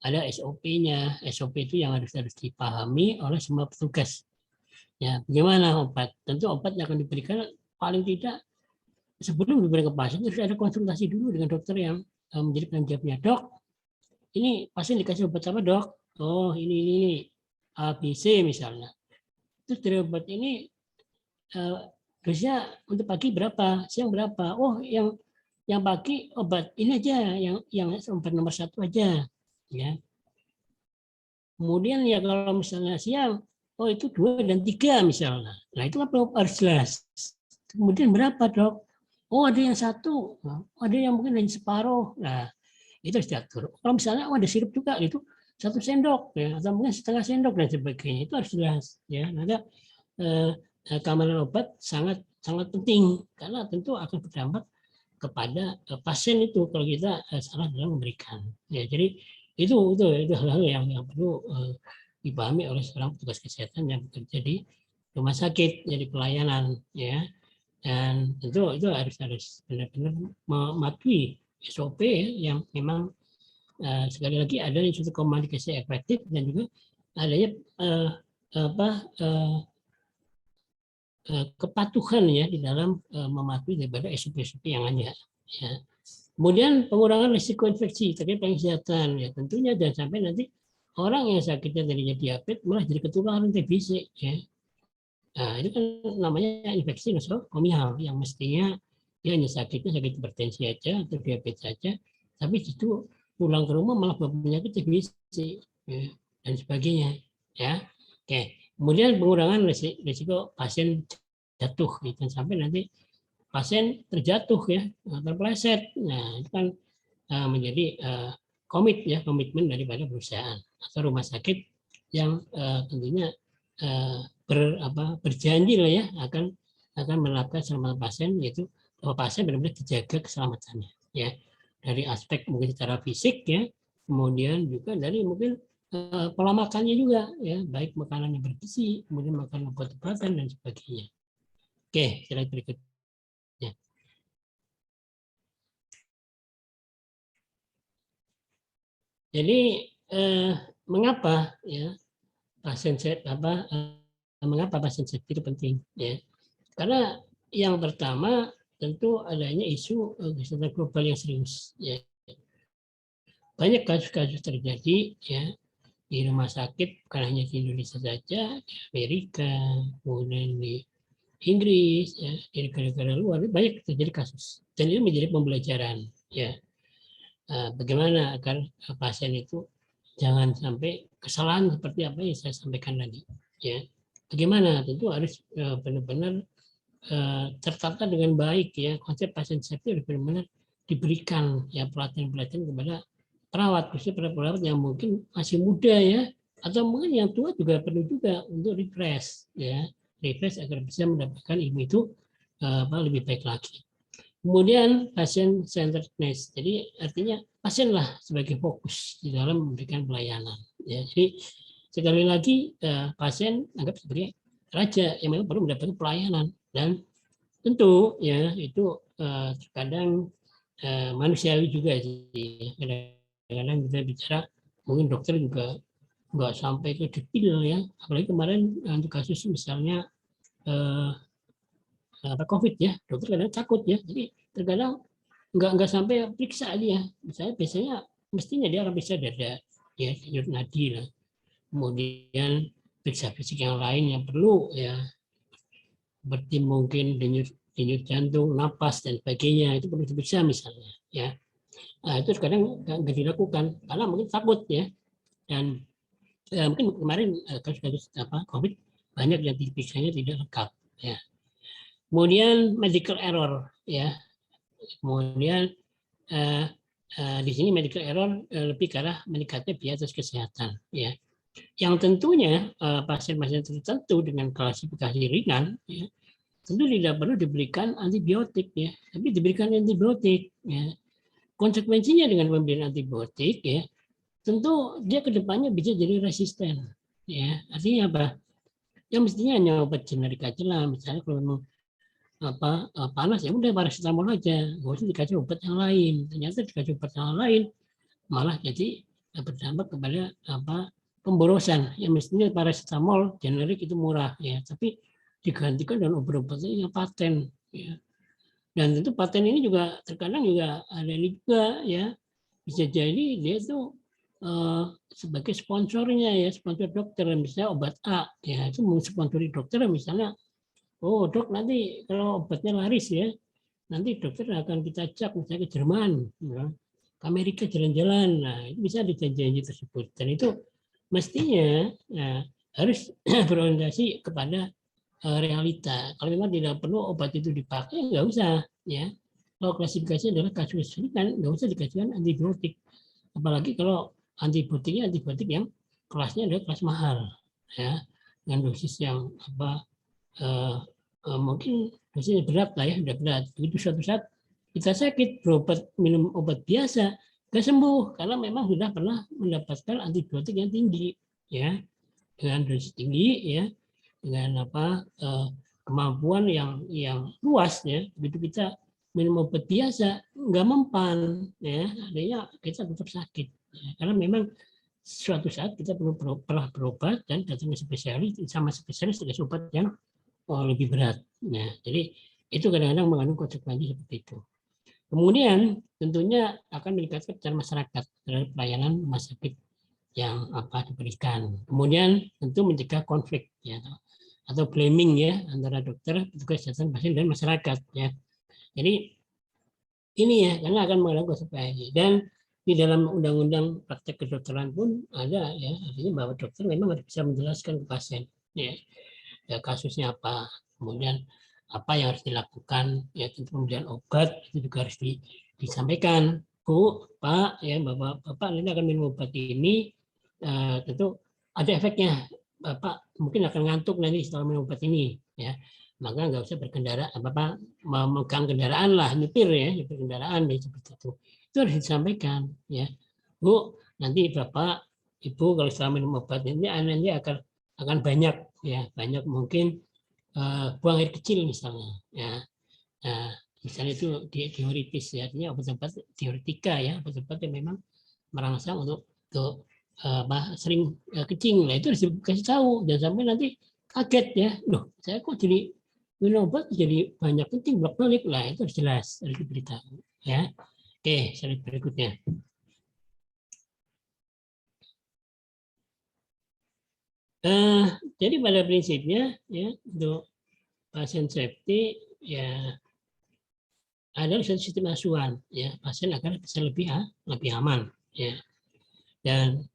A: ada SOP-nya. SOP itu yang harus dipahami oleh semua petugas. Ya, bagaimana obat? Tentu obat yang akan diberikan paling tidak sebelum diberikan ke pasien harus ada konsultasi dulu dengan dokter yang menjadi penanggung jawabnya. Dok, ini pasien dikasih obat apa dok? Oh ini ABC misalnya. Terus dari obat ini dosisnya untuk pagi berapa, siang berapa? Oh yang pagi obat ini aja, yang obat nomor 1 aja, ya. Kemudian ya kalau misalnya siang, oh itu 2 dan 3 misalnya. Nah itu harus jelas. Kemudian berapa dok? Oh ada yang 1, ada yang mungkin hanya separuh. Nah itu harus diatur. Kalau misalnya ada sirup juga itu 1 sendok ya, atau mungkin setengah sendok dan sebagainya, itu harus jelas ya. Maka keamanan obat sangat penting karena tentu akan berdampak kepada pasien itu kalau kita salah dalam memberikan. Ya jadi itu hal-hal yang perlu dipahami oleh seorang petugas kesehatan yang bekerja di rumah sakit, jadi pelayanan ya. Dan tentu itu harus benar-benar mematuhi SOP yang memang sekali lagi adanya suatu komunikasi efektif dan juga adanya kepatuhan ya di dalam mematuhi daripada SOP-SOP yang ada. Ya. Kemudian pengurangan risiko infeksi terkait kesehatan ya tentunya jangan sampai nanti orang yang sakitnya tadinya diabetes malah jadi ketularan TBC ya. Nah, itu kan namanya infeksi nosokomial yang mestinya dia hanya sakitnya sakit hipertensi aja atau diabetes saja, tapi itu pulang ke rumah malah penyakit TBC ya, dan sebagainya ya. Oke. Kemudian pengurangan risiko pasien jatuh gitu sampai nanti pasien terjatuh ya terpeleset. Nah itu kan menjadi komitmen daripada perusahaan atau rumah sakit yang tentunya berjanji lah ya akan menerapkan keselamatan pasien, yaitu bahwa pasien benar-benar dijaga keselamatannya ya dari aspek mungkin secara fisik ya, kemudian juga dari mungkin pola makannya juga ya, baik makanan yang bergizi, kemudian makanan obat-obatan dan sebagainya. Oke, slide berikutnya. Jadi mengapa ya mengapa pasien safety itu penting ya? Karena yang pertama tentu adanya isu kesehatan global yang serius ya. Banyak kasus-kasus terjadi ya di rumah sakit, bukan hanya di Indonesia saja, di Amerika, kemudian di Inggris, ya, di negara-negara luar banyak terjadi kasus. Dan itu menjadi pembelajaran ya. Bagaimana agar pasien itu jangan sampai kesalahan seperti apa yang saya sampaikan tadi ya. Bagaimana tentu harus benar-benar tertata dengan baik ya, konsep pasien safety harus benar-benar diberikan ya pelatihan-pelatihan kepada perawat, khususnya perawat yang mungkin masih muda ya, atau mungkin yang tua juga perlu juga untuk refresh ya, refresh agar bisa mendapatkan ilmu itu lebih baik lagi. Kemudian pasien centeredness, jadi artinya pasienlah sebagai fokus di dalam memberikan pelayanan ya. Jadi sekali lagi pasien anggap sebagai raja yang memang perlu mendapatkan pelayanan, dan tentu ya itu terkadang manusiawi juga sih. Kadang-kadang kita bicara mungkin dokter juga nggak sampai ke detail ya, apalagi kemarin untuk kasus misalnya COVID ya, dokter kadang takut ya, jadi terkadang nggak sampai periksa dia, misalnya biasanya mestinya dia akan periksa dada ya, denyut nadi lah, kemudian periksa fisik yang lain yang perlu ya, seperti mungkin denyut jantung, napas dan sebagainya, itu perlu diperiksa misalnya ya. Nah, itu sekarang nggak dilakukan karena mungkin takut ya, dan mungkin kemarin kasus-kasus COVID banyak yang diperiksanya tidak lengkap ya. Kemudian medical error ya, kemudian di sini medical error lebih ke arah meningkatnya biaya atas kesehatan ya, yang tentunya pasien-pasien tertentu dengan klasifikasi ringan ya, tentu tidak perlu diberikan antibiotik ya, tapi diberikan antibiotik ya. Konsekuensinya dengan pemberian antibiotik ya, tentu dia kedepannya bisa jadi resisten ya. Artinya apa? Yang mestinya hanya obat generik aja lah, misalnya kalau mau panas ya udah paracetamol aja, nggak usah dikasih obat yang lain. Ternyata dikasih obat yang lain malah jadi berdampak kepada pemborosan. Yang mestinya paracetamol generik itu murah ya, tapi digantikan dengan obat-obatan yang paten ya. Dan tentu paten ini juga terkadang juga ada juga ya, bisa jadi dia itu sebagai sponsornya ya, sponsor dokter, misalnya obat A ya, itu mensponsori dokter misalnya, oh dok nanti kalau obatnya laris ya, nanti dokter akan kita cek misalnya ke Jerman ya, ke Amerika jalan-jalan. Nah itu bisa dijanji tersebut, dan itu mestinya ya, harus berorientasi kepada realita. Kalau memang tidak perlu obat itu dipakai, nggak usah ya. Kalau klasifikasi adalah kasus ringan, nggak usah dikasihkan antibiotik. Apalagi kalau antibiotiknya antibiotik yang kelasnya adalah kelas mahal ya, dengan dosis yang mungkin dosisnya berat lah ya, udah berat. Begitu suatu saat kita sakit, berobat minum obat biasa nggak sembuh karena memang sudah pernah mendapatkan antibiotik yang tinggi ya, dengan dosis tinggi ya, dengan kemampuan yang luas ya. Begitu kita minum obat biasa nggak mempan ya, adanya kita tetap sakit ya. Karena memang suatu saat kita pernah berobat dan datang ke spesialis, sama spesialis dikasih obat yang lebih berat. Nah, jadi itu kadang-kadang mengandung konsekuensi seperti itu. Kemudian tentunya akan meningkatkan kepercayaan masyarakat terhadap pelayanan rumah sakit yang diberikan. Kemudian tentu mencegah konflik ya, atau blaming ya antara dokter, petugas kesehatan, pasien dan masyarakat ya. Jadi ini ya karena akan mengandung konsekuensi. Dan di dalam undang-undang praktek kedokteran pun ada ya, artinya bahwa dokter memang harus bisa menjelaskan ke pasien ya, kasusnya apa, kemudian apa yang harus dilakukan ya, kemudian obat itu juga harus disampaikan. Bu, Pak, ya Bapak nanti akan minum obat ini, tentu ada efeknya. Bapak mungkin akan ngantuk nanti setelah minum obat ini, ya. Maka nggak usah berkendara, memegang kendaraan lah, nyetir ya, nyetir kendaraan seperti itu. Itu harus disampaikan, ya. Bu, nanti Bapak, Ibu kalau setelah minum obat ini nanti akan banyak, ya, banyak mungkin buang air kecil misalnya, ya. Nah, misalnya itu teoritis ya, artinya obat-obat teoretika ya, obat-obat yang memang merangsang untuk sering kencing. Nah itu harus dikasih tahu, dan sampai nanti kaget ya, loh saya kok jadi minum obat jadi banyak kencing bolak-balik. Lah itu harus jelas, harus diberitahu ya. Oke, slide berikutnya. Jadi pada prinsipnya ya, untuk pasien safety ya adalah satu sistem asuhan ya, pasien agar bisa lebih aman ya. Dan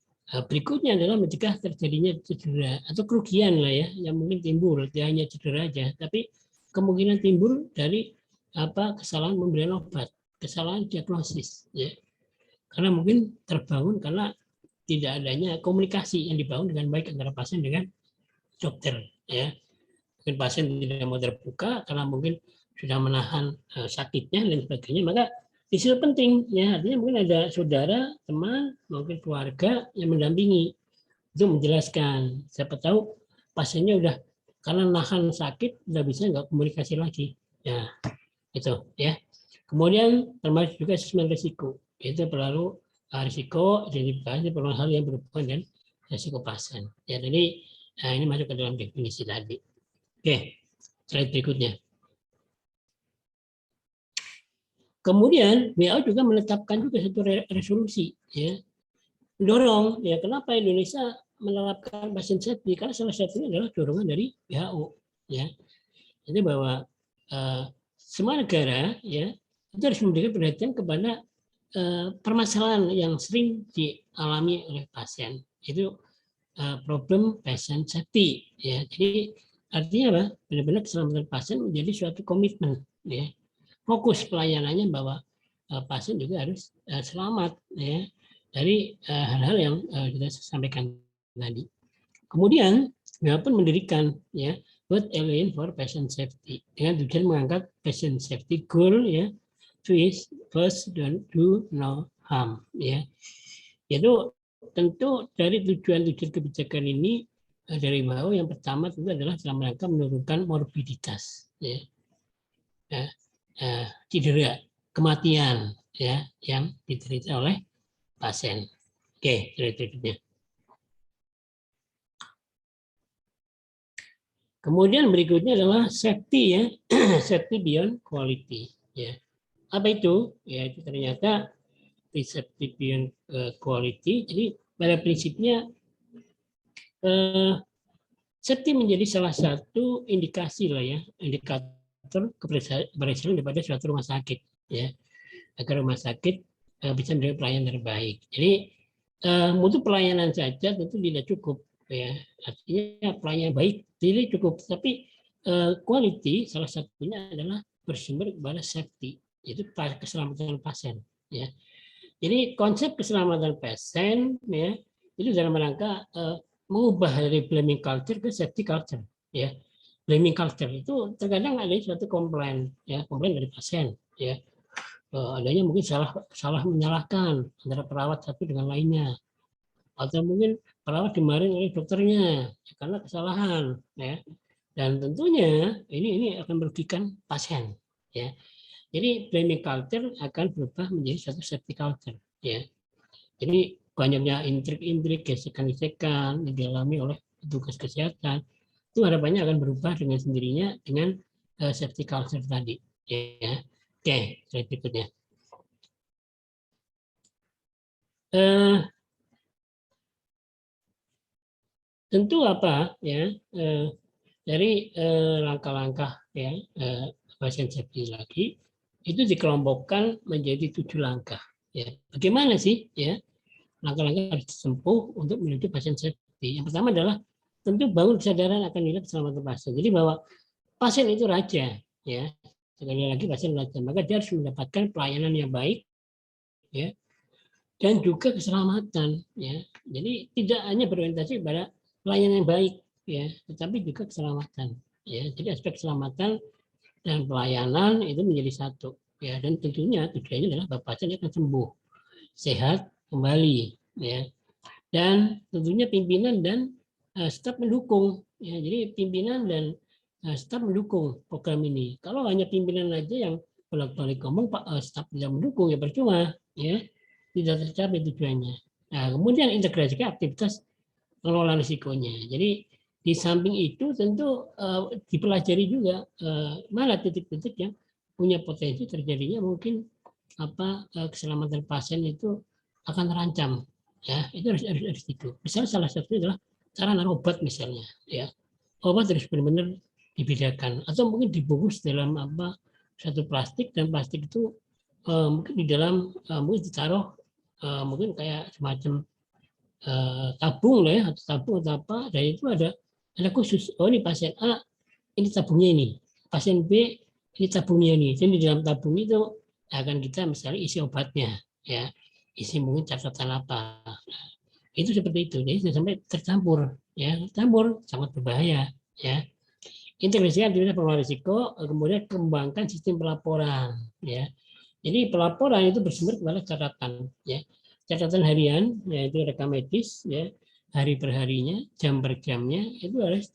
A: berikutnya adalah mencegah terjadinya cedera atau kerugian lah ya, yang mungkin timbul, tidak hanya cedera aja, tapi kemungkinan timbul dari kesalahan pemberian obat, kesalahan diagnosis ya. Karena mungkin terbangun karena tidak adanya komunikasi yang dibangun dengan baik antara pasien dengan dokter ya. Mungkin pasien tidak mau terbuka karena mungkin sudah menahan sakitnya dan sebagainya, maka di situ penting ya, artinya mungkin ada saudara, teman, mungkin keluarga yang mendampingi itu menjelaskan. Siapa tahu pasiennya udah karena nahan sakit udah bisa nggak komunikasi lagi ya, itu ya. Kemudian termasuk juga asesmen risiko, itu perlu risiko identifikasi perlu hal yang berhubungan dengan risiko pasien ya. Jadi ini masuk ke dalam definisi tadi. Oke, slide berikutnya. Kemudian WHO juga menetapkan juga satu resolusi ya, mendorong ya, kenapa Indonesia menerapkan pasien safety, karena salah satunya adalah dorongan dari WHO ya. Jadi bahwa semua negara ya itu harus memberikan perhatian kepada permasalahan yang sering dialami oleh pasien, itu problem patient safety ya. Jadi artinya apa? Benar-benar keselamatan pasien menjadi suatu komitmen ya. Fokus pelayanannya bahwa pasien juga harus selamat ya dari hal-hal yang kita sampaikan tadi. Kemudian WHO pun mendirikan ya World Alliance for Patient Safety dengan tujuan mengangkat patient safety goal ya, to is first don't do no harm ya. Yaitu tentu dari tujuan-tujuan kebijakan ini dari WHO yang pertama itu adalah dalam rangka menurunkan morbiditas ya. Cedera, kematian ya yang diderita oleh pasien. Oke, berikutnya. Kemudian berikutnya adalah safety ya, safety beyond quality ya. Apa itu? Ya itu ternyata safety beyond quality. Jadi pada prinsipnya safety menjadi salah satu indikasi lah ya, indikator keberhasilan daripada suatu rumah sakit ya, agar rumah sakit bisa memberikan pelayanan terbaik. Jadi mutu pelayanan saja tentu tidak cukup ya, artinya pelayanan baik tidak cukup, tapi quality salah satunya adalah bersumber kepada safety, itu keselamatan pasien ya. Jadi konsep keselamatan pasien ya itu dalam rangka mengubah dari blaming culture ke safety culture ya. Blaming culture itu terkadang ada suatu komplain ya, komplain dari pasien ya, adanya mungkin salah menyalahkan antara perawat satu dengan lainnya, atau mungkin perawat dimarahin oleh dokternya ya, karena kesalahan ya, dan tentunya ini akan merugikan pasien ya. Jadi blaming culture akan berubah menjadi suatu safety culture ya. Jadi banyaknya intrik-intrik, gesekan-gesekan dialami oleh petugas kesehatan, itu harapannya akan berubah dengan sendirinya dengan safety culture tadi. Ya. Oke, slide berikutnya. Tentu apa ya dari langkah-langkah ya pasien safety lagi itu dikelompokkan menjadi 7 langkah. Ya, bagaimana sih ya langkah-langkah harus ditempuh untuk menuju pasien safety? Yang pertama adalah tentu bangun kesadaran akan nilai keselamatan pasien. Jadi bahwa pasien itu raja, ya sekali lagi pasien raja, maka dia harus mendapatkan pelayanan yang baik, ya, dan juga keselamatan, ya. Jadi tidak hanya berorientasi pada pelayanan yang baik, ya, tetapi juga keselamatan, ya. Jadi aspek keselamatan dan pelayanan itu menjadi satu, ya. Dan tentunya tujuannya adalah bahwa pasien akan sembuh, sehat kembali, ya. Dan tentunya pimpinan dan staf mendukung, ya. Jadi pimpinan dan staf mendukung program ini. Kalau hanya pimpinan aja yang bolak-balik ngomong, Pak, staf tidak mendukung, ya percuma, ya tidak tercapai tujuannya. Nah, kemudian integrasikan aktivitas pengelolaan risikonya. Jadi di samping itu tentu dipelajari juga mana titik-titik yang punya potensi terjadinya mungkin keselamatan pasien itu akan terancam. Ya, itu harus itu. Misalnya salah satunya adalah cara obat misalnya, ya. Obat harus benar-benar dibedakan atau mungkin dibungkus dalam satu plastik, dan plastik itu mungkin di dalam mungkin ditaruh mungkin kayak semacam tabung lah ya, atau tabung atau apa, dan itu ada khusus. Oh, ini pasien A, ini tabungnya ini. Pasien B, ini tabungnya ini. Jadi di dalam tabung itu akan kita misalnya isi obatnya, ya, isi mungkin catatan apa. Itu seperti itu. Jadi sampai tercampur, ya, tercampur sangat berbahaya, ya. Integrasikan aktivitas pengelolaan risiko, kemudian kembangkan sistem pelaporan, ya. Jadi pelaporan itu bersumber kepada catatan, ya. Catatan harian, yaitu rekam medis, ya, hari per harinya, jam per jamnya, itu harus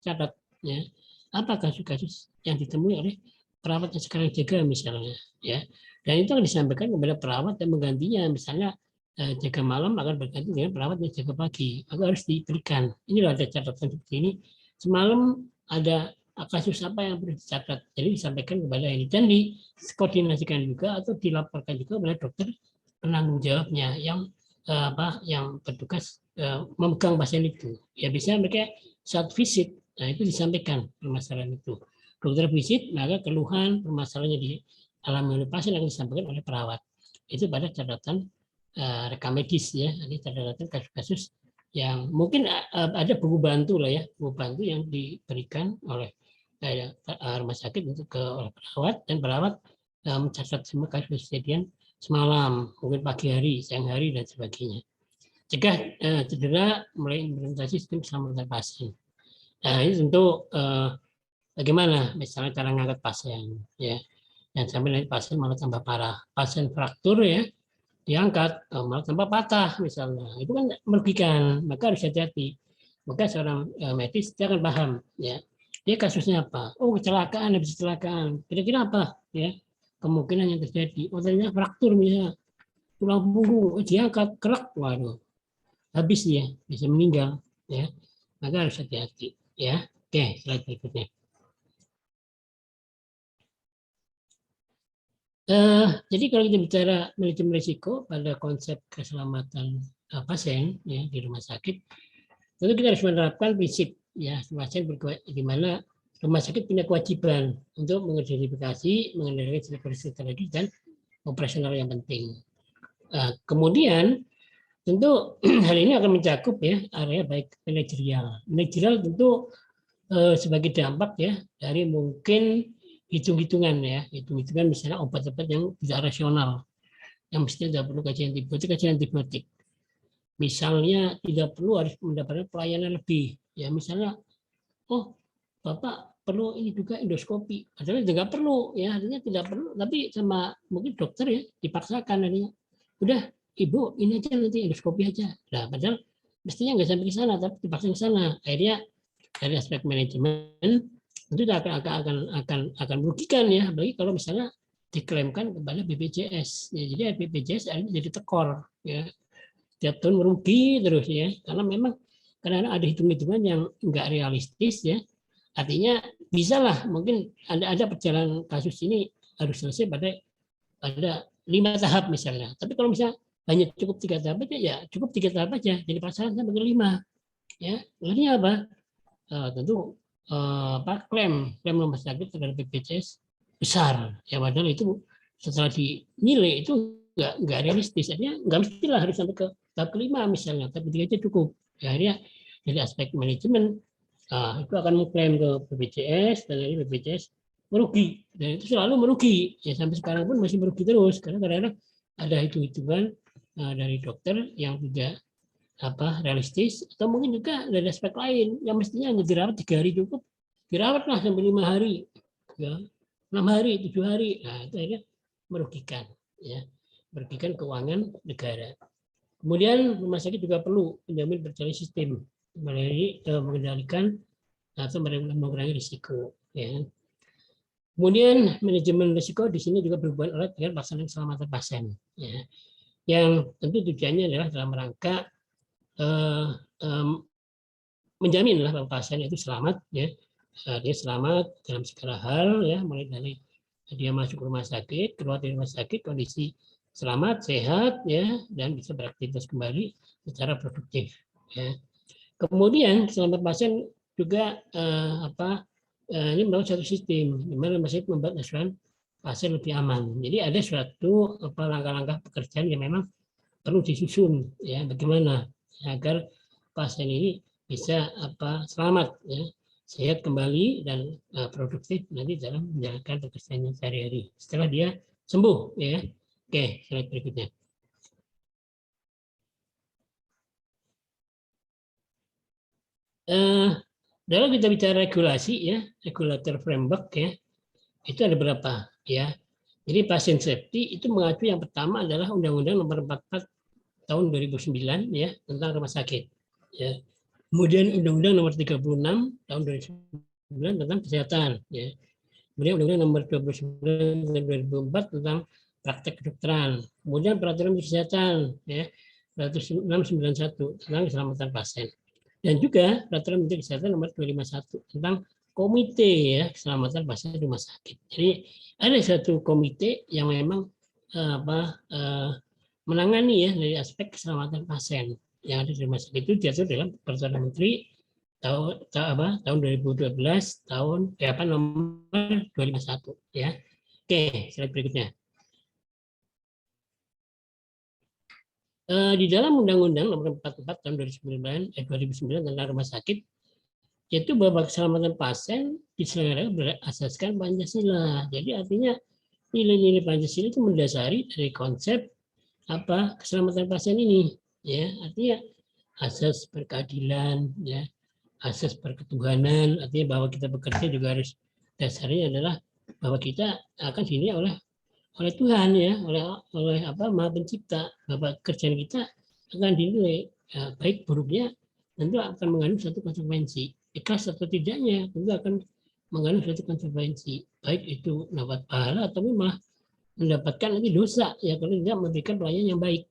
A: dicatat, ya. Apa kasus-kasus yang ditemui oleh perawat yang sekarang jaga misalnya, ya. Dan itu akan disampaikan kepada perawat yang menggantinya, misalnya jaga malam akan berganti dengan perawat yang jaga pagi, maka harus diberikan. Inilah ada catatan seperti ini. Semalam ada kasus apa yang perlu dicatat, jadi disampaikan kepada ini dan dikoordinasikan juga atau dilaporkan juga kepada dokter penanggung jawabnya yang yang bertugas memegang pasien itu. Ya bisa mereka saat visit, nah itu disampaikan permasalahan itu. Dokter visit, maka keluhan permasalahannya dialami oleh pasien akan disampaikan oleh perawat. Itu pada catatan rekam medis, ya, ini catatan kasus-kasus yang mungkin ada buku bantu lah ya, buku bantu yang diberikan oleh rumah sakit untuk ke oleh perawat, dan perawat mencatat semua kasus kejadian semalam, mungkin pagi hari, siang hari, dan sebagainya. Cegah cedera mulai implementasi sistem keselamatan pasien. Nah, ini tentu bagaimana misalnya cara ngangkat pasien, ya, dan sampai nanti pasien malah tambah parah, pasien fraktur, ya, diangkat malah tambah patah misalnya, itu kan merugikan, maka harus hati-hati. Maka seorang medis dia akan paham, ya, dia kasusnya apa, oh kecelakaan, habis kecelakaan, kira-kira apa, ya, kemungkinan yang terjadi, oh ternyata fraktur misalnya tulang punggung, diangkat kerak, waduh, habis dia bisa meninggal, ya, maka harus hati-hati, ya. Oke, slide berikutnya. Jadi kalau kita bicara manajemen risiko pada konsep keselamatan pasien, ya, di rumah sakit, tentu kita harus menerapkan prinsip, ya, pasien di mana rumah sakit punya kewajiban untuk mengidentifikasi, mengendalikan risiko strategi dan operasional yang penting. Kemudian tentu hal ini akan mencakup, ya, area baik manajerial. Manajerial tentu sebagai dampak, ya, dari mungkin hitung-hitungan, ya, hitung-hitungan misalnya obat-obat yang tidak rasional, yang mestinya tidak perlu kajian antibiotik, misalnya tidak perlu harus mendapatkan pelayanan lebih, ya, misalnya oh bapak perlu ini juga endoskopi, artinya tidak perlu, ya, artinya tidak perlu, tapi sama mungkin dokter, ya, dipaksakan, artinya udah ibu ini aja nanti endoskopi aja, nah padahal mestinya nggak sampai ke sana tapi dipaksa ke sana. Akhirnya dari aspek manajemen itu akan merugikan, ya, apalagi kalau misalnya diklaimkan kepada BPJS, ya, jadi BPJS akhirnya jadi tekor, ya, tiap tahun merugi terus ya, karena memang karena ada hitung-hitungan yang enggak realistis ya. Artinya bisalah mungkin ada perjalanan kasus ini harus selesai pada 5 tahap misalnya. Tapi kalau misalnya hanya cukup 3 tahap aja, ya cukup 3 tahap aja. Jadi pasangan sampai ke 5. Ya, artinya apa? Tentu klaim rumah sakit terhadap BPJS besar. Ya padahal itu setelah dinilai itu nggak realistis. Artinya nggak mestilah harus sampai ke tahap kelima misalnya, tapi 3 aja cukup. Ya, akhirnya dari aspek manajemen itu akan mengklaim ke BPJS dan dari BPJS merugi, dan itu selalu merugi ya, sampai sekarang pun masih merugi terus karena kadang-kadang ada hitung-hitungan dari dokter yang tidak realistis, atau mungkin juga dari aspek lain yang mestinya hanya dirawat 3 hari cukup, dirawatlah sampai 5 hari ya, 6 hari, 7 hari. Nah itu akhirnya merugikan ya, merugikan keuangan negara. Kemudian rumah sakit juga perlu menjamin berjalan sistem melalui mengendalikan atau mengurangi risiko. Ya. Kemudian manajemen risiko di sini juga berhubungan erat dengan pelaksanaan keselamatan pasien. Ya. Yang tentu tujuannya adalah dalam rangka menjamin bahwa pasien itu selamat, ya. Dia selamat dalam segala hal, ya, mulai dari dia masuk rumah sakit, keluar dari rumah sakit kondisi selamat, sehat, ya, dan bisa beraktivitas kembali secara produktif. Ya. Kemudian keselamatan pasien juga ini memang satu sistem di mana masih membuat asuhan pasien lebih aman. Jadi ada suatu langkah-langkah pekerjaan yang memang perlu disusun ya, bagaimana agar pasien ini bisa selamat ya, sehat kembali dan produktif nanti dalam menjalankan pekerjaannya sehari-hari setelah dia sembuh ya. Oke, slide berikutnya. Dalam kita bicara regulasi ya, regulator framework ya, itu ada berapa ya. Jadi pasien safety itu mengacu yang pertama adalah Undang-Undang Nomor 44 tahun 2009 ya tentang rumah sakit. Ya. Kemudian Undang-Undang Nomor 36 tahun 2009 tentang kesehatan. Ya. Kemudian Undang-Undang Nomor 29 tahun 2004 tentang praktek kedokteran. Kemudian Peraturan Kesehatan ya 1691 tentang keselamatan pasien. Dan juga Peraturan Menteri Kesehatan Nomor 251 tentang komite ya keselamatan pasien di rumah sakit. Jadi ada satu komite yang memang menangani ya dari aspek keselamatan pasien yang ada di rumah sakit. Itu diatur dalam Peraturan Menteri tahun 2012 nomor 251 ya. Oke, slide berikutnya. Di dalam Undang-Undang Nomor 44 tahun 2009 tentang rumah sakit, yaitu bahwa keselamatan pasien diselenggarakan berasaskan Pancasila. Jadi artinya nilai-nilai Pancasila itu mendasari dari konsep keselamatan pasien ini, ya. Artinya asas berkeadilan, ya, asas berketuhanan. Artinya bahwa kita bekerja juga harus dasarnya adalah bahwa kita akan dinilai oleh Tuhan ya, oleh Maha Pencipta, bahwa kerjaan kita akan dinilai baik buruknya tentu akan mengandung satu konsekuensi. Ikhlas atau tidaknya tentu akan mengandung satu konsekuensi, baik itu dapat pahala atau malah mendapatkan nanti dosa ya kalau tidak memberikan pelayanan yang baik.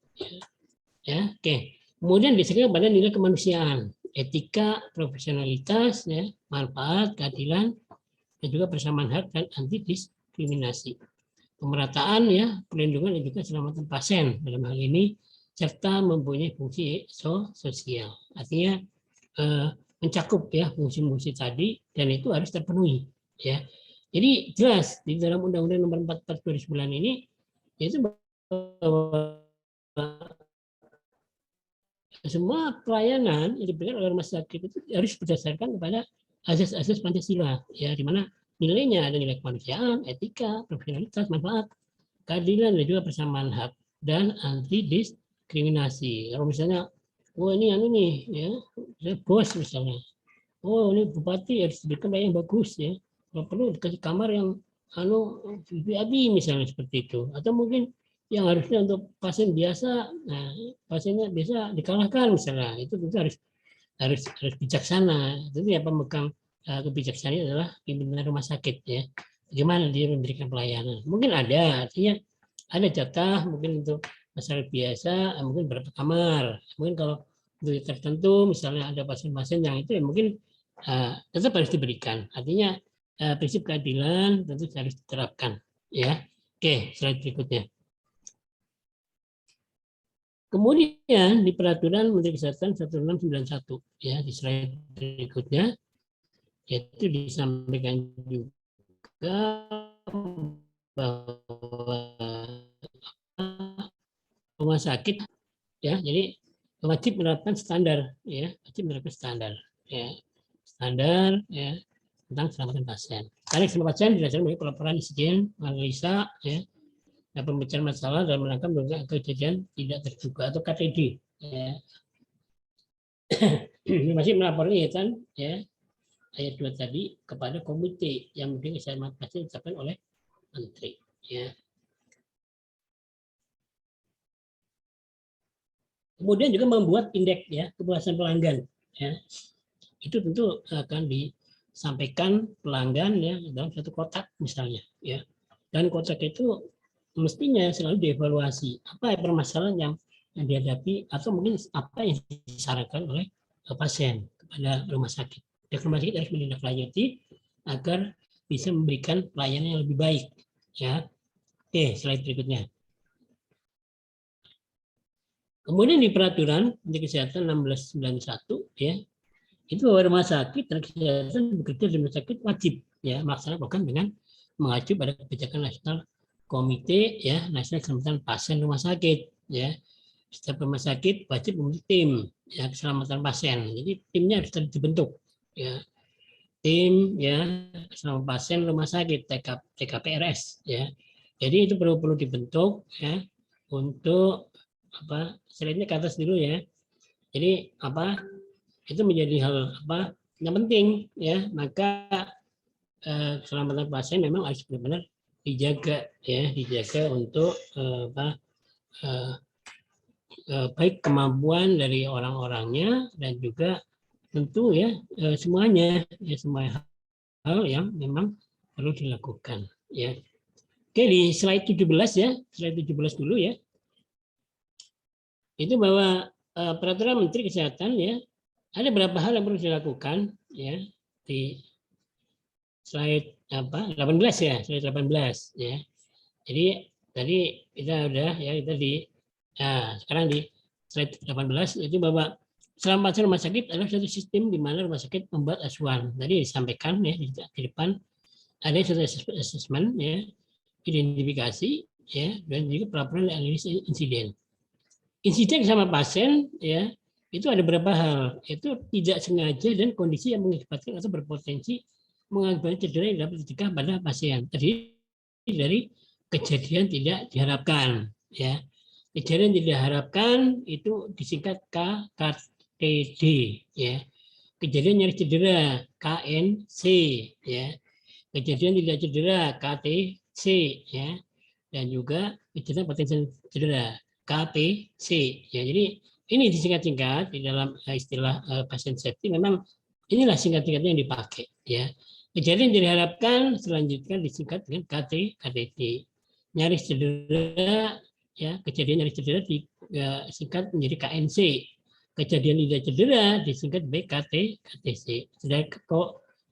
A: Ya, oke. Kemudian disebutkan pada nilai kemanusiaan, etika, profesionalitas, ya, manfaat, keadilan, dan juga persamaan hak dan anti diskriminasi. Pemerataan ya, perlindungan dan juga keselamatan pasien dalam hal ini serta mempunyai fungsi sosial. Artinya mencakup ya fungsi-fungsi tadi dan itu harus terpenuhi ya. Jadi jelas di dalam Undang-Undang Nomor 44 2009 ini yaitu semua pelayanan yang diberikan oleh rumah sakit itu harus berdasarkan kepada asas-asas Pancasila ya, di mana nilainya ada nilai kemanusiaan, etika, profesionalitas, manfaat, keadilan dan juga persamaan hak dan anti diskriminasi. Kalau misalnya ini nih ya, saya bos misalnya, ini bupati harus diberikan yang bagus ya, kalau perlu dikasih kamar yang VIP misalnya seperti itu, atau mungkin yang harusnya untuk pasien biasa, nah pasiennya biasa dikalahkan misalnya, itu harus bijaksana. Itu ya pemegang kebijaksanaan adalah pimpinan rumah sakit ya. Bagaimana dia memberikan pelayanan? Mungkin ada, artinya ada jatah mungkin untuk pasien biasa mungkin berapa kamar. Mungkin kalau untuk tertentu misalnya ada pasien-pasien yang itu ya mungkin tetap harus diberikan. Artinya prinsip keadilan tentu harus diterapkan. Ya, oke, slide berikutnya. Kemudian di peraturan Menteri Kesehatan 1691 ya di slide berikutnya yaitu disampaikan juga bahwa rumah sakit ya jadi wajib menerapkan standar ya standar ya tentang keselamatan pasien. Karena keselamatan pasien didasarkan oleh pelaporan insiden, analisa ya dan pemecahan masalah dalam rangka melakukan kejadian tidak terduga atau KTD ya. Masih melaporkan ya ayat 2 tadi kepada komite yang mungkin keselamatan pasien ditetapkan oleh menteri ya. Kemudian juga membuat indeks ya kepuasan pelanggan ya. Itu tentu akan disampaikan pelanggan ya dalam satu kotak misalnya ya. Dan kotak itu mestinya selalu dievaluasi apa permasalahan yang dihadapi atau mungkin apa yang disarankan oleh pasien kepada rumah sakit. Dan rumah sakit harus menindaklanjuti agar bisa memberikan pelayanan yang lebih baik ya. Oke, slide berikutnya. Kemudian di peraturan Menteri Kesehatan 1691 ya itu bahwa rumah sakit dan kesehatan bekerja di rumah sakit wajib ya melaksanakan program dengan mengacu pada kebijakan nasional komite ya nasional keselamatan pasien rumah sakit ya. Setiap rumah sakit wajib memiliki tim ya keselamatan pasien. Jadi timnya harus dibentuk ya. Tim ya keselamatan pasien rumah sakit TKPRS ya. Jadi itu perlu dibentuk ya untuk apa? Selainnya ke atas dulu ya. Jadi apa? Itu menjadi hal apa yang penting ya maka keselamatan pasien memang harus benar-benar dijaga untuk baik kemampuan dari orang-orangnya dan juga tentu ya semuanya ya semua hal yang memang perlu dilakukan ya. Oke di slide 17 ya slide 17 dulu ya itu bahwa peraturan Menteri Kesehatan ya ada beberapa hal yang perlu dilakukan ya di slide 18 ya slide 18 ya. Jadi tadi kita udah ya kita sekarang di slide 18 itu bahwa selama rumah sakit adalah suatu sistem di mana rumah sakit membuat acuan. Tadi disampaikan ya di depan ada suatu assessment ya identifikasi ya dan juga pelaporan analisis insiden. Insiden sama pasien ya itu ada beberapa hal itu tidak sengaja dan kondisi yang mengakibatkan atau berpotensi mengakibatkan cedera yang dapat dicegah pada pasien terdiri dari kejadian tidak diharapkan ya kejadian tidak diharapkan itu disingkat KTD ya kejadian nyeri cedera KNC ya kejadian tidak cedera KTC ya dan juga kejadian potensi cedera KPC ya jadi ini disingkat-singkat di dalam istilah pasien safety memang inilah singkat-singkatnya yang dipakai ya. Kejadian yang diharapkan selanjutnya disingkat dengan KTD. Nyaris cedera ya, kejadian nyaris cedera disingkat menjadi KNC. Kejadian tidak cedera disingkat KTC. Sedangkan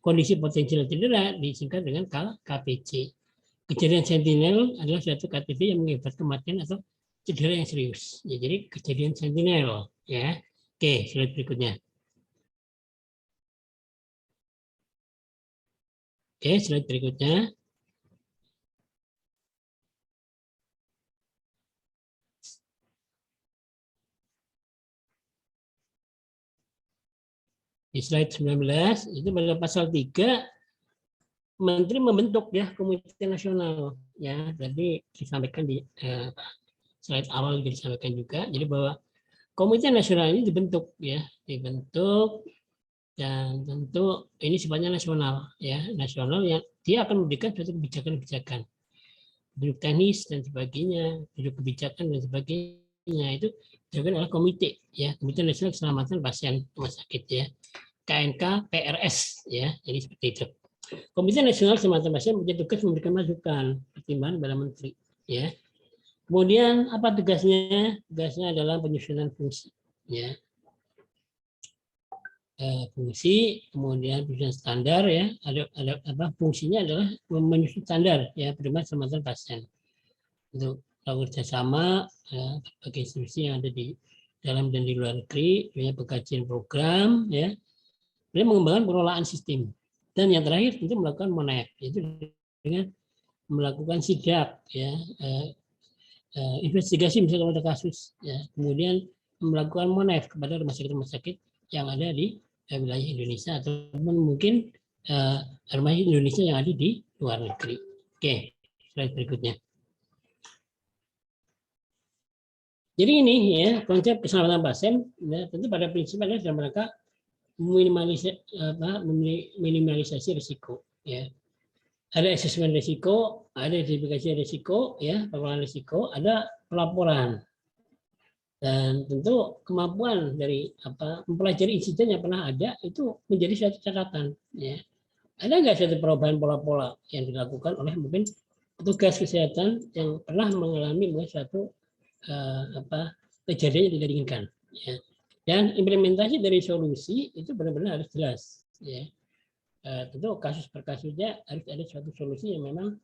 A: kondisi potensial cedera disingkat dengan KPC. Kejadian sentinel adalah suatu KTD yang mengakibatkan kematian atau cedera yang serius. Ya, jadi kejadian sentinel ya. Oke, slide berikutnya. Oke, slide berikutnya. Di slide 19 itu pada pasal 3 Menteri membentuk ya komite nasional ya. Tadi disampaikan di slide awal disampaikan juga. Jadi bahwa komite nasional ini dibentuk ya, dibentuk dan tentu ini sifatnya nasional ya, nasional yang dia akan memberikan suatu kebijakan-kebijakan, duduk teknis dan sebagainya, duduk kebijakan dan sebagainya itu dilakukan oleh komite ya, Komite Nasional Keselamatan Pasien Rumah Sakit ya, KNK PRS ya, jadi seperti itu. Komite Nasional Keselamatan Pasien punya tugas memberikan masukan pertimbangan kepada menteri ya. Kemudian apa tugasnya? Tugasnya adalah penyusunan fungsi, ya. Fungsi, kemudian penyusunan standar, ya. Ada apa? Fungsinya adalah menyusun standar, ya, pedoman keselamatan pasien. Untuk kerjasama, ya, berbagai institusi yang ada di dalam dan di luar negeri, punya pengkajian program, ya. Kemudian mengembangkan pengelolaan sistem. Dan yang terakhir tentu melakukan monef, yaitu dengan melakukan sidak, ya, investigasi misalnya kalau ada kasus, ya, kemudian melakukan monef kepada rumah sakit yang ada di wilayah Indonesia ataupun mungkin rumah sakit Indonesia yang ada di luar negeri. Oke, slide berikutnya. Jadi ini, ya, konsep keselamatan pasien, ya, tentu pada prinsipnya dalam rangka minimalisasi risiko, ya. Ada asesmen risiko, ada identifikasi risiko, ya, pengelolaan risiko, ada pelaporan. Dan tentu kemampuan dari mempelajari insiden yang pernah ada itu menjadi suatu catatan, ya. Ada nggak suatu perubahan pola-pola yang dilakukan oleh mungkin petugas kesehatan yang pernah mengalami suatu kejadian yang tidak diinginkan, ya. Dan implementasi dari solusi itu benar-benar harus jelas, ya. Tentu kasus per kasusnya harus ada suatu solusi yang memang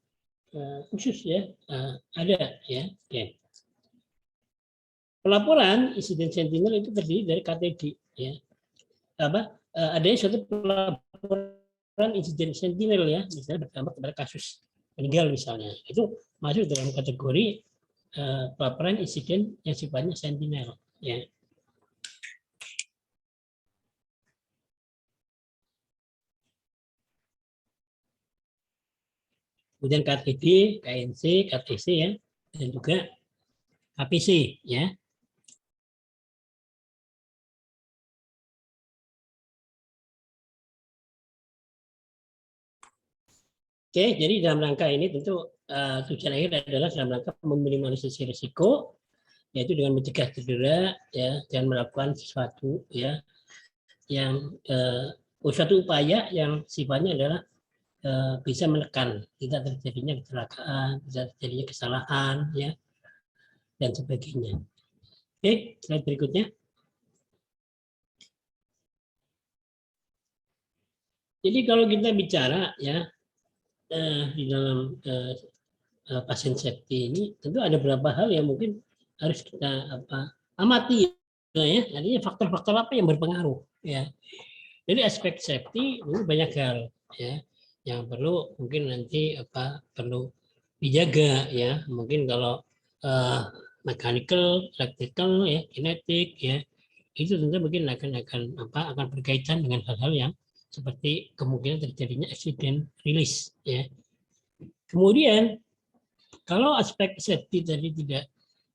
A: khusus, ya, ada, ya. Oke. Pelaporan insiden sentinel itu terdiri dari KTD, ya. Adanya suatu pelaporan insiden sentinel, ya, misalnya berdampak kepada kasus meninggal misalnya, itu masuk dalam kategori pelaporan insiden yang sifatnya sentinel, ya. Kemudian KTD, KNC, KTC, ya, dan juga KPC, ya. Oke, jadi dalam rangka ini tentu tujuan akhir adalah dalam rangka meminimalisasi risiko, yaitu dengan mencegah cedera, ya, dan melakukan sesuatu, ya, yang suatu upaya yang sifatnya adalah bisa menekan tidak terjadinya kecelakaan, tidak terjadinya kesalahan, ya, dan sebagainya. Oke, slide berikutnya. Jadi kalau kita bicara, ya, di dalam pasien safety ini tentu ada beberapa hal yang mungkin harus kita amati, ya. Artinya faktor-faktor apa yang berpengaruh, ya. Jadi aspek safety ini banyak hal, ya, yang perlu mungkin nanti perlu dijaga, ya. Mungkin kalau mechanical, electrical, ya, kinetik, ya, itu tentu mungkin akan berkaitan dengan hal-hal yang seperti kemungkinan terjadinya accident release, ya. Kemudian kalau aspek safety tadi tidak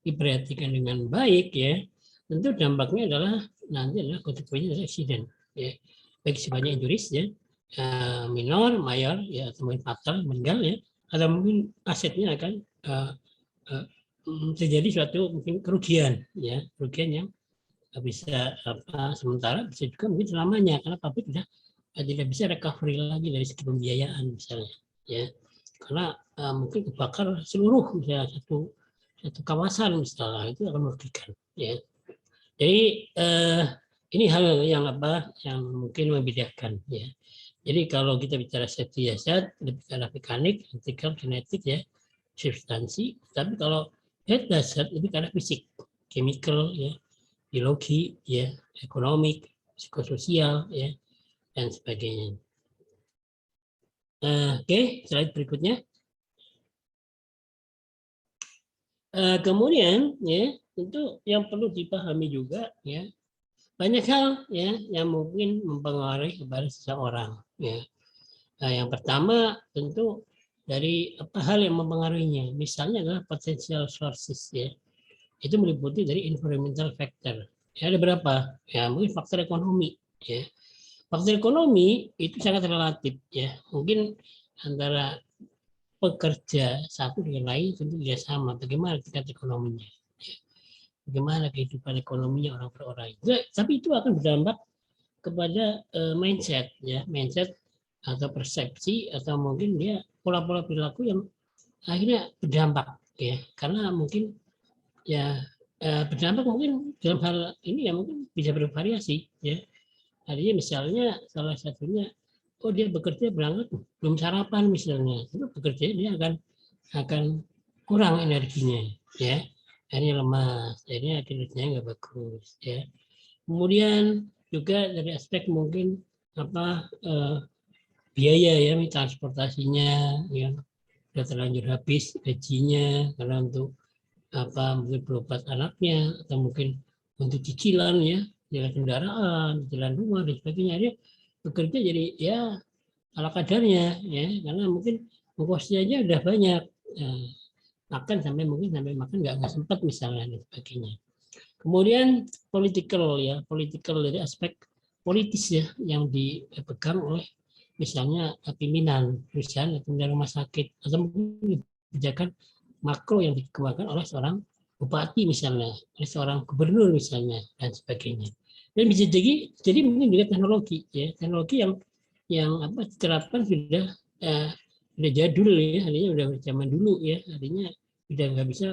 A: diperhatikan dengan baik, ya, tentu dampaknya adalah nanti adalah konsekuensinya adalah accident, ya, baik sifatnya injuries, ya, minor, mayor, ya, atau mungkin fatal, meninggal, ya, atau mungkin asetnya akan terjadi suatu mungkin kerugian, ya, kerugian yang bisa sementara, bisa juga mungkin selamanya, karena pabrik sudah tidak bisa recovery lagi dari segi pembiayaan misalnya, ya, karena mungkin kebakar seluruh misalnya satu kawasan misalnya, itu akan merugikan, ya. Jadi ini hal yang yang mungkin membedakan, ya. Jadi kalau kita bicara safety hazard, lebih ke arah mekanik, electrical, kinetik, ya, substansi. Tapi kalau health hazard lebih ke arah fisik, chemical, ya, biologi, ya, ekonomik, psikososial, ya, dan sebagainya. Oke, slide berikutnya. Kemudian, ya, tentu yang perlu dipahami juga, ya, banyak hal, ya, yang mungkin mempengaruhi kepada seseorang, ya. Nah, yang pertama tentu dari hal yang mempengaruhinya, misalnya adalah potential sources, ya. Itu meliputi dari environmental factor. Ya, ada berapa? Ya, mungkin faktor ekonomi, ya. Faktor ekonomi itu sangat relatif, ya. Mungkin antara pekerja satu dengan lain tentu tidak sama. Bagaimana tingkat ekonominya? Ya. Bagaimana kehidupan ekonominya orang per orang? Tapi itu akan berdampak kepada mindset, ya, mindset atau persepsi, atau mungkin dia pola-pola perilaku yang akhirnya berdampak, ya, karena mungkin ya berdampak mungkin dalam hal ini ya mungkin bisa bervariasi ya. Artinya misalnya salah satunya, oh dia bekerja berangkat belum sarapan misalnya, itu bekerja dia akan kurang energinya ya, akhirnya lemas, akhirnya kinerjanya nggak bagus ya. Kemudian juga dari aspek mungkin biaya ya, transportasinya yang sudah terlanjur habis gajinya karena untuk mungkin berobat anaknya atau mungkin untuk cicilan ya, jalan kendaraan, jalan rumah dan sebagainya. Dia bekerja jadi ya ala kadarnya ya, karena mungkin ongkosnya aja udah banyak, makan sampai makan nggak sempat misalnya dan sebagainya. Kemudian political dari aspek politis ya yang dipegang oleh misalnya pimpinan perusahaan atau rumah sakit, atau mungkin kebijakan makro yang dikeluarkan oleh seorang bupati misalnya, oleh seorang gubernur misalnya dan sebagainya. Dan bisa jadi mungkin juga teknologi ya, teknologi yang diterapkan sudah jadul ya, artinya sudah zaman dulu ya, artinya sudah nggak bisa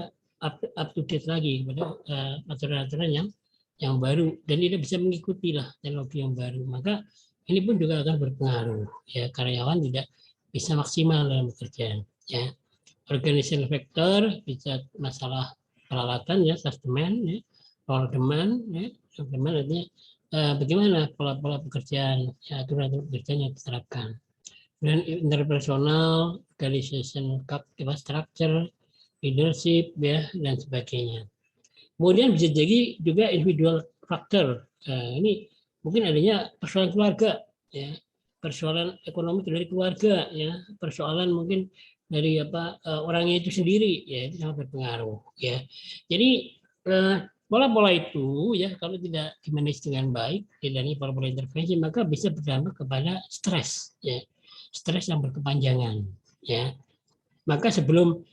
A: up to date lagi pada aturan-aturan yang baru, dan tidak bisa mengikuti lah teknologi yang baru. Maka ini pun juga akan berpengaruh ya, karyawan tidak bisa maksimal dalam bekerja ya. Organizational factor bisa masalah peralatan ya, sustainment ya, pola demand ya, demand artinya bagaimana pola-pola pekerjaan ya, aturan pekerjaan yang diterapkan. Dan interpersonal, organization structure, leadership ya dan sebagainya. Kemudian bisa jadi juga individual factor. Ini mungkin adanya persoalan keluarga ya, persoalan ekonomi dari keluarga ya, persoalan mungkin dari orangnya itu sendiri ya, itu sangat berpengaruh ya. Jadi pola-pola itu ya kalau tidak dimanage dengan baik, tidak ada pola-pola intervensi, maka bisa berdampak kepada stres ya, stres yang berkepanjangan ya. Maka sebelum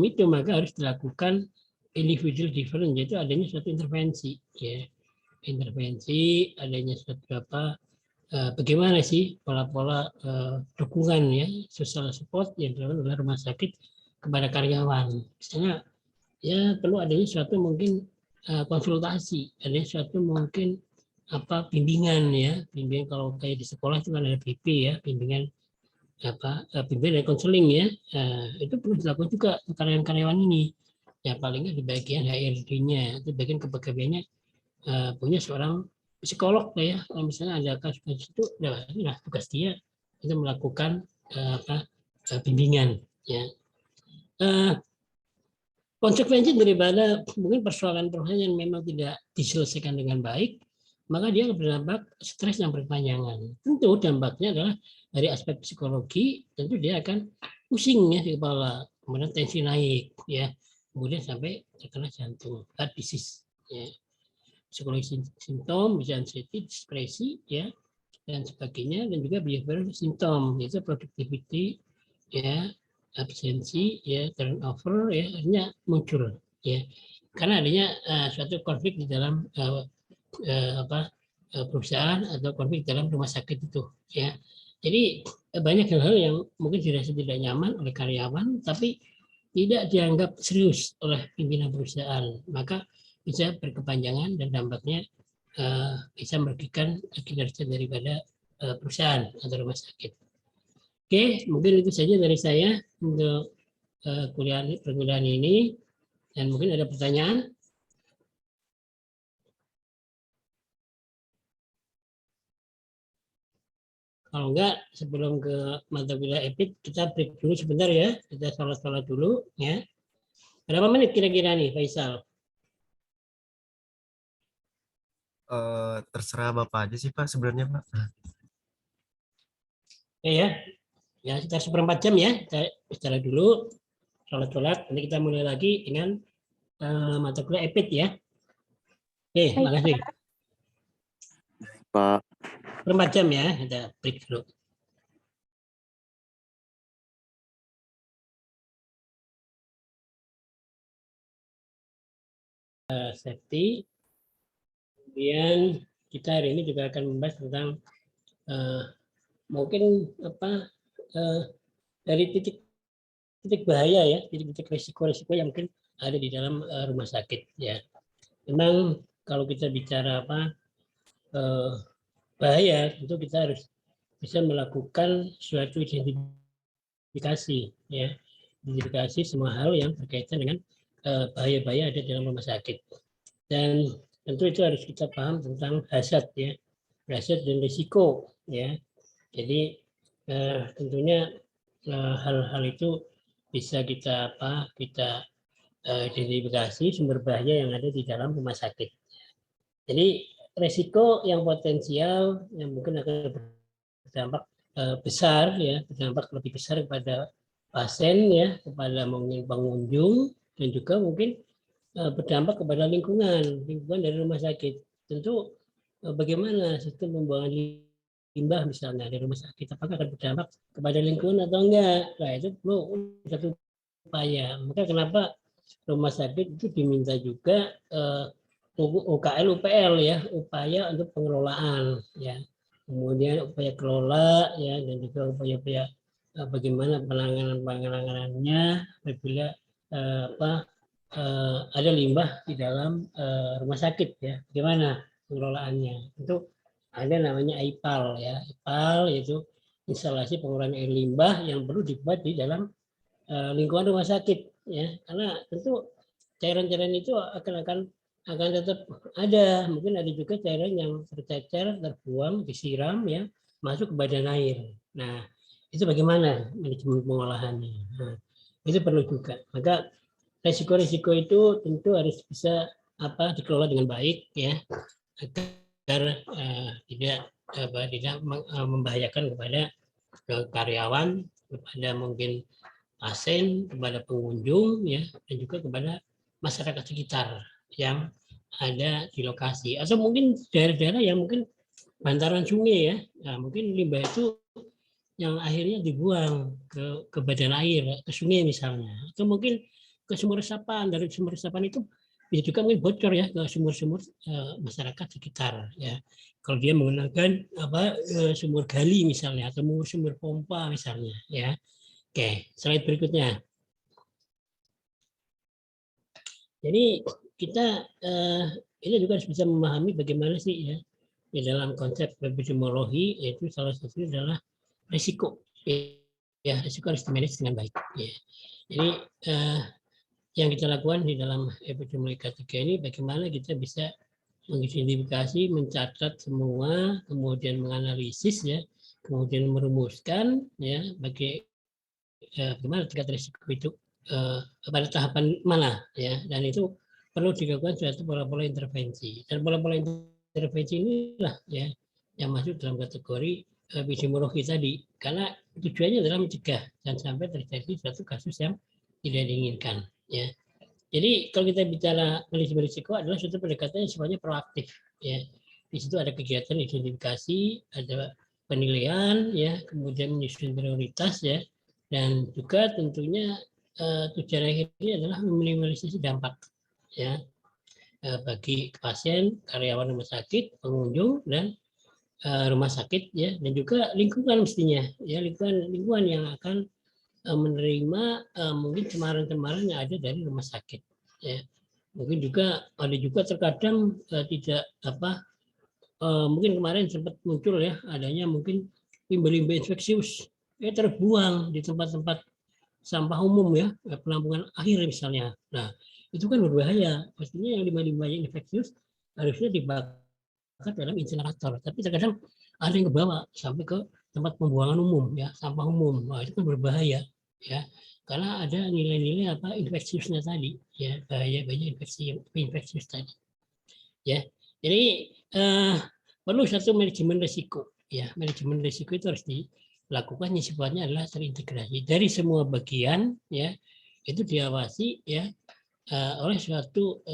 A: itu maka harus dilakukan individual different, yaitu adanya suatu intervensi ya, intervensi adanya suatu bagaimana sih pola-pola dukungan ya, social support yang dilakukan oleh rumah sakit kepada karyawan. Misalnya ya perlu adanya suatu mungkin konsultasi, adanya suatu mungkin bimbingan ya, bimbingan kalau kayak di sekolah itu kan ada BP ya, bimbingan bimbingan dan konseling ya, itu perlu dilakukan juga karyawan-karyawan ini ya, paling nggak di bagian HRD-nya itu bagian kepegawaiannya punya seorang psikolog lah ya. Kalau misalnya ada kasus itu, nah tugas dia itu melakukan bimbingan ya. Konsekuensi daripada mungkin persoalan-persoalan yang memang tidak diselesaikan dengan baik, maka dia berdampak stres yang berkepanjangan. Tentu dampaknya adalah dari aspek psikologi, tentu dia akan pusing ya di kepala, kemudian tensi naik ya, kemudian sampai terkena jantung, heart disease ya. Psikologi simptom bisa anxiety, depresi ya dan sebagainya, dan juga behavioral simptom yaitu productivity ya, absensi ya, turnover ya, akhirnya muncul ya, karena adanya suatu konflik di dalam perusahaan atau konflik dalam rumah sakit itu ya. Jadi banyak hal-hal yang mungkin dirasa tidak nyaman oleh karyawan tapi tidak dianggap serius oleh pimpinan perusahaan, maka bisa berkepanjangan dan dampaknya bisa merugikan kinerja daripada perusahaan atau rumah sakit. Oke, mungkin itu saja dari saya untuk perkuliahan ini, dan mungkin ada pertanyaan. Kalau enggak, sebelum ke mata kuliah EPIK, kita break dulu sebentar ya, kita sholat-sholat dulu ya. Berapa menit kira-kira nih, Faisal?
B: Terserah Bapak aja sih Pak sebenarnya Pak.
A: Oke ya kita 1/4 jam ya, kita bicara dulu, sholat-sholat, nanti kita mulai lagi dengan mata kuliah EPIK ya. Oke, makasih.
B: Pak.
A: 1/4 jam ya, kita break dulu. Safety. Kemudian kita hari ini juga akan membahas tentang mungkin dari titik titik bahaya ya, titik risiko-risiko yang mungkin ada di dalam rumah sakit ya. Memang kalau kita bicara bahaya, tentu kita harus bisa melakukan suatu identifikasi ya, identifikasi semua hal yang berkaitan dengan bahaya-bahaya ada dalam rumah sakit. Dan tentu itu harus kita paham tentang hazard ya, hazard dan risiko ya. Jadi tentunya hal-hal itu bisa kita identifikasi sumber bahaya yang ada di dalam rumah sakit. Jadi risiko yang potensial yang mungkin akan berdampak besar ya, berdampak lebih besar kepada pasien ya, kepada mungkin pengunjung dan juga mungkin berdampak kepada lingkungan dari rumah sakit. Tentu bagaimana sistem pembuangan limbah misalnya dari rumah sakit, apakah akan berdampak kepada lingkungan atau enggak? Nah itu perlu satu upaya. Maka kenapa rumah sakit itu diminta juga UKL UPL ya, upaya untuk pengelolaan ya, kemudian upaya kelola ya, dan juga upaya-upaya bagaimana penanganannya apabila ada limbah di dalam rumah sakit ya, bagaimana pengelolaannya. Itu ada namanya IPAL ya, IPAL yaitu instalasi pengurangan air limbah yang perlu dibuat di dalam lingkungan rumah sakit ya, karena tentu cairan-cairan itu akan tetap ada. Mungkin ada juga cairan yang tercecer, terbuang, disiram ya, masuk ke badan air. Nah, itu bagaimana manajemen pengolahannya. Nah, itu perlu juga. Maka risiko-risiko itu tentu harus bisa dikelola dengan baik ya, agar tidak membahayakan kepada karyawan, kepada mungkin pasien, kepada pengunjung ya, dan juga kepada masyarakat sekitar yang ada di lokasi, atau mungkin daerah-daerah yang mungkin bantaran sungai ya, nah, mungkin limbah itu yang akhirnya dibuang ke badan air, ke sungai misalnya, atau mungkin ke sumur resapan. Dari sumur resapan itu bisa juga mungkin bocor ya ke sumur-sumur masyarakat sekitar ya. Kalau dia menggunakan sumur gali misalnya, atau sumur pompa misalnya ya. Oke, slide berikutnya. Jadi kita ini juga harus bisa memahami bagaimana sih ya di dalam konsep epidemiologi, yaitu salah satunya adalah risiko ya, risiko harus dimanage dengan baik ya. Jadi yang kita lakukan di dalam epidemiologi K3 ini, bagaimana kita bisa mengidentifikasi, mencatat semua, kemudian menganalisis ya, kemudian merumuskan ya bagaimana tingkat risiko itu pada tahapan mana ya, dan itu perlu dilakukan suatu pola-pola intervensi, dan pola-pola intervensi inilah ya yang masuk dalam kategori epidemiologi tadi, karena tujuannya adalah mencegah dan sampai terjadi suatu kasus yang tidak diinginkan ya. Jadi kalau kita bicara manajemen risiko adalah suatu pendekatan yang sifatnya proaktif ya. Di situ ada kegiatan identifikasi, ada penilaian ya, kemudian menyusun prioritas ya, dan juga tentunya tujuan akhirnya adalah meminimalisasi dampak ya bagi pasien, karyawan rumah sakit, pengunjung, dan rumah sakit ya, dan juga lingkungan mestinya ya, lingkungan yang akan menerima mungkin cemaran-cemaran yang ada dari rumah sakit ya. Mungkin juga ada juga terkadang tidak mungkin kemarin sempat muncul ya, adanya mungkin limbah-limbah infeksius terbuang di tempat-tempat sampah umum ya, penampungan akhir misalnya. Nah, itu kan berbahaya. Pastinya yang limbah-limbah yang infeksius harusnya dibakar dalam insinerator, tapi terkadang ada yang kebawa sampai ke tempat pembuangan umum ya, sampah umum. Nah, itu kan berbahaya ya, karena ada nilai-nilai infeksiusnya tadi ya, bahaya infeksius tadi ya. Jadi perlu satu manajemen risiko ya. Manajemen risiko itu harus dilakukan yang sifatnya adalah terintegrasi dari semua bagian ya, itu diawasi ya oleh suatu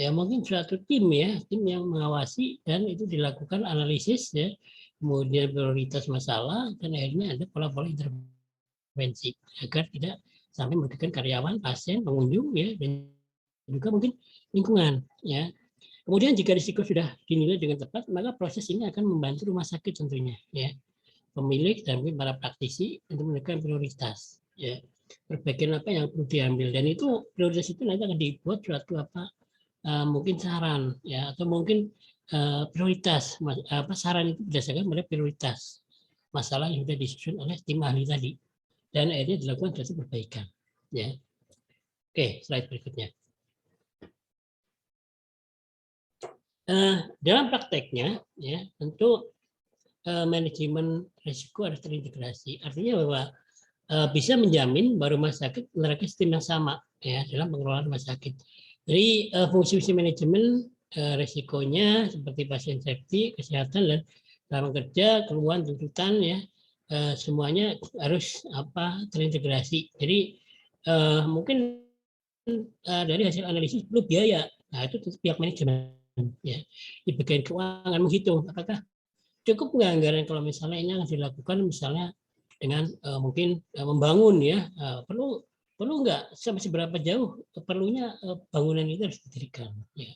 A: ya mungkin suatu tim ya, tim yang mengawasi, dan itu dilakukan analisis ya, kemudian prioritas masalah, dan akhirnya ada pola-pola intervensi agar tidak sampai merugikan karyawan, pasien, pengunjung ya, dan juga mungkin lingkungan ya. Kemudian jika risiko sudah dinilai dengan tepat, maka proses ini akan membantu rumah sakit tentunya ya. pemilik dan para praktisi untuk menentukan prioritas. Ya, perbaikan apa yang perlu diambil, dan itu prioritas itu nanti akan dibuat suatu mungkin saran ya, atau mungkin prioritas saran itu berdasarkan pada prioritas masalah yang sudah disusun oleh tim ahli tadi, dan akhirnya dilakukan suatu perbaikan. Ya, oke, slide berikutnya. Dalam prakteknya, ya tentu manajemen risiko harus terintegrasi. Artinya bahwa bisa menjamin bahwa rumah sakit menerapkan sistem yang sama ya dalam pengelolaan rumah sakit. Jadi fungsi-fungsi manajemen risikonya seperti pasien safety, kesehatan dan lapangan kerja, keluhan, tuntutan ya semuanya harus terintegrasi. Jadi mungkin dari hasil analisis perlu biaya. Nah itu pihak manajemen ya di bagian keuangan menghitung apakah cukup nggak anggaran kalau misalnya ini akan dilakukan misalnya dengan mungkin membangun ya perlu nggak sampai seberapa jauh perlunya bangunan itu harus didirikan ya,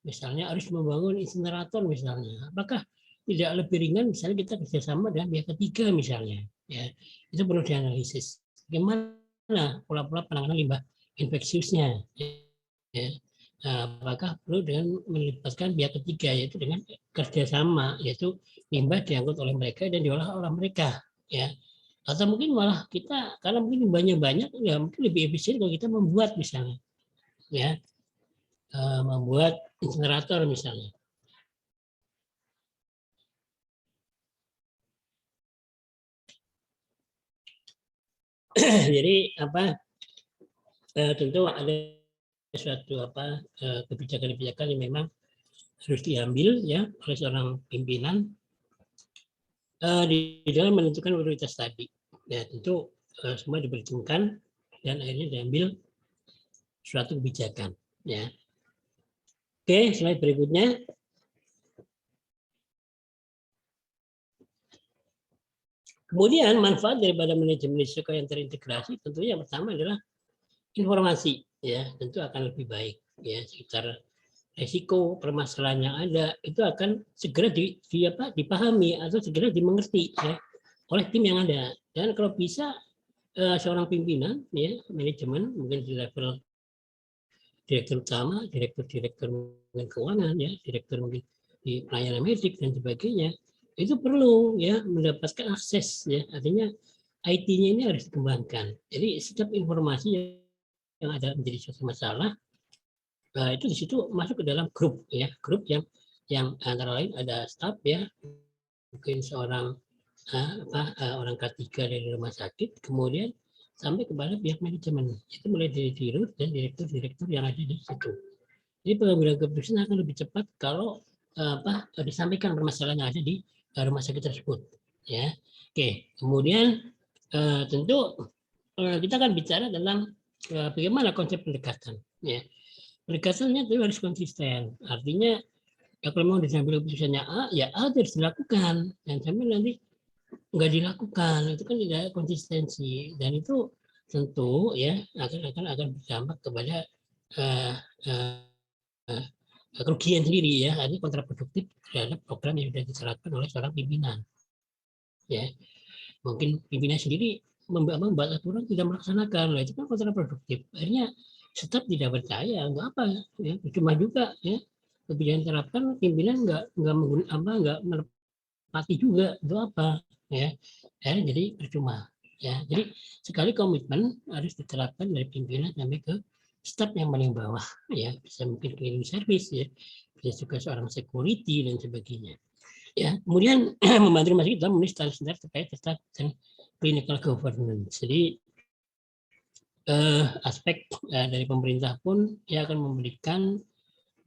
A: misalnya harus membangun insinerator misalnya, apakah tidak lebih ringan misalnya kita kerjasama dengan pihak ketiga misalnya ya, itu perlu dianalisis bagaimana pola-pola penanganan limbah infeksiusnya ya. Apakah perlu dengan melibatkan pihak ketiga yaitu dengan kerjasama, yaitu limbah diangkut oleh mereka dan diolah oleh mereka ya, atau mungkin malah kita karena mungkin limbahnya banyak ya mungkin lebih efisien kalau kita membuat misalnya ya membuat insinerator misalnya. Jadi tentu ada suatu kebijakan-kebijakan yang memang harus diambil ya oleh seorang pimpinan di dalam menentukan prioritas tadi. Ya tentu semua diperhitungkan dan akhirnya diambil suatu kebijakan. Ya. Oke, slide berikutnya. Kemudian manfaat daripada manajemen risiko yang terintegrasi tentunya yang pertama adalah informasi. Ya tentu akan lebih baik. Ya sekitar risiko permasalahan yang ada itu akan segera dipahami atau segera dimengerti ya oleh tim yang ada. Dan kalau bisa seorang pimpinan ya manajemen mungkin di level direktur utama, direktur keuangan ya, direktur mungkin di pelayanan medik dan sebagainya, itu perlu ya mendapatkan akses ya, artinya IT-nya ini harus dikembangkan. Jadi setiap informasi yang ada menjadi suatu masalah itu di situ masuk ke dalam grup ya, grup yang antara lain ada staf ya, mungkin seorang orang K3 dari rumah sakit, kemudian sampai kepada pihak manajemen, itu mulai dari dirut dan direktur-direktur yang ada di situ. Jadi pengambilan keputusan akan lebih cepat kalau disampaikan permasalahan yang ada di rumah sakit tersebut. Ya, oke. Kemudian tentu kita akan bicara tentang bagaimana konsep pendekatan. Ya, pendekatannya itu harus konsisten. Artinya ya kalau mau diambil keputusannya A, ya A harus dilakukan. Dan sampai nanti nggak dilakukan itu kan tidak ada konsistensi, dan itu tentu ya akan berdampak kepada kerugian sendiri ya, ini kontraproduktif terhadap program yang sudah diterapkan oleh seorang pimpinan ya, mungkin pimpinan sendiri membuat aturan tidak melaksanakan, itu kan kontraproduktif, akhirnya staf tidak percaya, nggak apa ya, cuma juga ya kebijakan terapkan pimpinan nggak menepati juga, itu apa ya, jadi percuma ya. Jadi sekali komitmen harus diterapkan dari pimpinan sampai ke staf yang paling bawah ya, bisa mungkin cleaning service ya, bisa juga seorang security dan sebagainya ya. Kemudian membantu rumah sakit dalam memenuhi standar terkait dan clinical governance. Jadi aspek dari pemerintah pun ya akan memberikan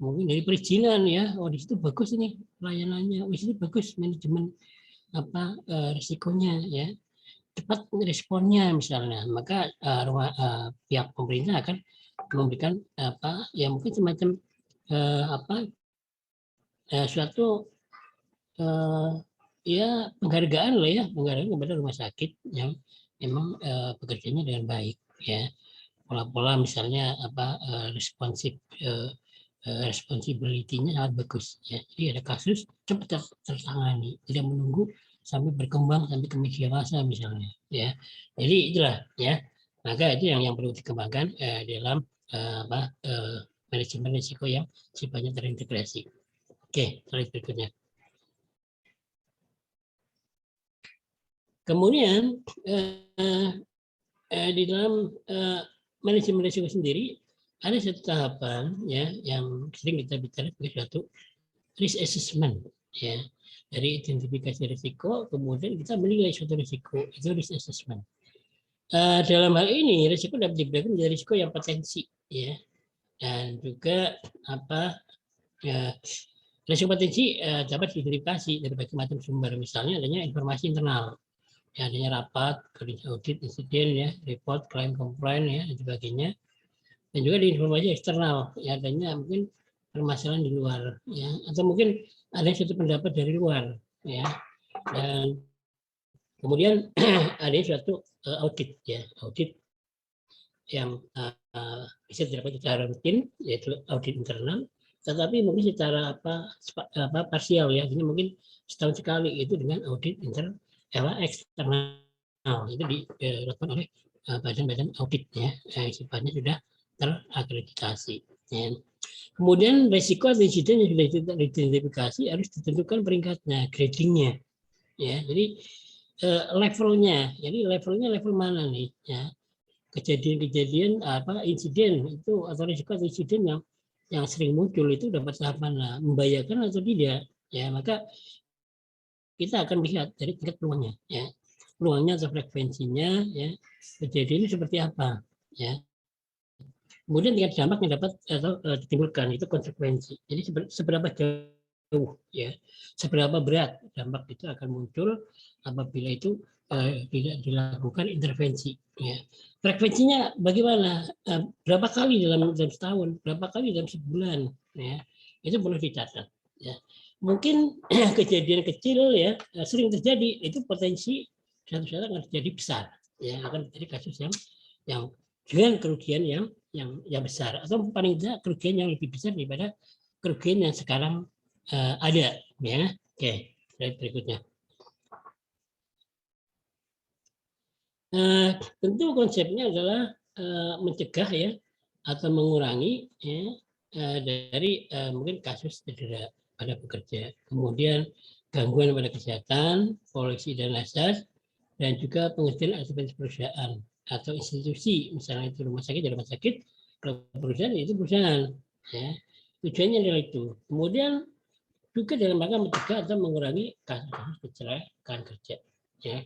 A: mungkin dari perizinan ya, di situ bagus ini pelayanannya, di situ bagus manajemen risikonya ya, cepat responnya misalnya, maka pihak pemerintah akan memberikan ya mungkin semacam suatu ya penghargaan lah ya, penghargaan kepada rumah sakit yang memang bekerjanya dengan baik ya, pola-pola misalnya responsif responsibility-nya sangat bagus ya. Jadi ada kasus cepat tertangani, tidak menunggu sampai berkembang sampai ke media massa misalnya, ya. Jadi itulah, ya. Maka itu yang perlu dikembangkan dalam manajemen risiko yang sifatnya terintegrasi. Oke, slide berikutnya. Kemudian di dalam manajemen risiko sendiri ada satu tahapan, ya, yang sering kita bicara sebagai suatu risk assessment, ya. Dari identifikasi risiko, kemudian kita menilai suatu risiko, itu risk assessment. Dalam hal ini risiko dapat dibagi menjadi risiko yang potensi, ya, dan juga risiko potensi dapat diidentifikasi dari berbagai macam sumber, misalnya adanya informasi internal, ya, adanya rapat, audit, insiden, ya, report, claim, complaint, ya, dan sebagainya. Dan juga di informasi eksternal, ya, adanya mungkin permasalahan di luar, ya, atau mungkin ada suatu pendapat dari luar, ya, dan kemudian ada suatu audit, ya, audit yang bisa dilakukan secara rutin, yaitu audit internal, tetapi mungkin secara parsial, ya, ini mungkin setahun sekali itu dengan audit eksternal, itu dilakukan oleh badan-badan audit, ya, yang sifatnya sudah terakreditasi. Ya. Kemudian risiko atau insiden yang sudah diidentifikasi harus ditentukan peringkatnya, gradingnya, ya. Jadi levelnya, jadi levelnya level mana nih, ya. Kejadian-kejadian insiden itu atau risiko atau insiden yang sering muncul itu dapat tahap mana, membahayakan atau tidak, ya. Maka kita akan lihat dari tingkat peluangnya, ya, peluangnya atau frekuensinya, ya, kejadian ini seperti apa, ya. Kemudian tingkat dampak yang dapat atau ditimbulkan itu konsekuensi. Jadi seberapa jauh, ya, seberapa berat dampak itu akan muncul apabila itu tidak dilakukan intervensi, ya. Frekuensinya bagaimana, berapa kali dalam setahun, berapa kali dalam sebulan, ya, itu perlu dicatat, ya. Mungkin kejadian kecil, ya, sering terjadi, itu potensi suatu saat akan terjadi besar, ya, akan terjadi kasus yang dengan kerugian yang besar, atau paling tidak kerugian yang lebih besar daripada kerugian yang sekarang ada, ya. Oke, slide berikutnya. Tentu konsepnya adalah mencegah, ya, atau mengurangi, ya, dari mungkin kasus cedera pada pekerja, kemudian gangguan pada kesehatan, polusi dan asas, dan juga pengertian asuransi perusahaan atau institusi, misalnya itu rumah sakit, kalau perusahaan itu perusahaan, ya. Tujuannya adalah itu. Kemudian juga dalam rangka mencegah atau mengurangi kasus kecelakaan kerja, ya.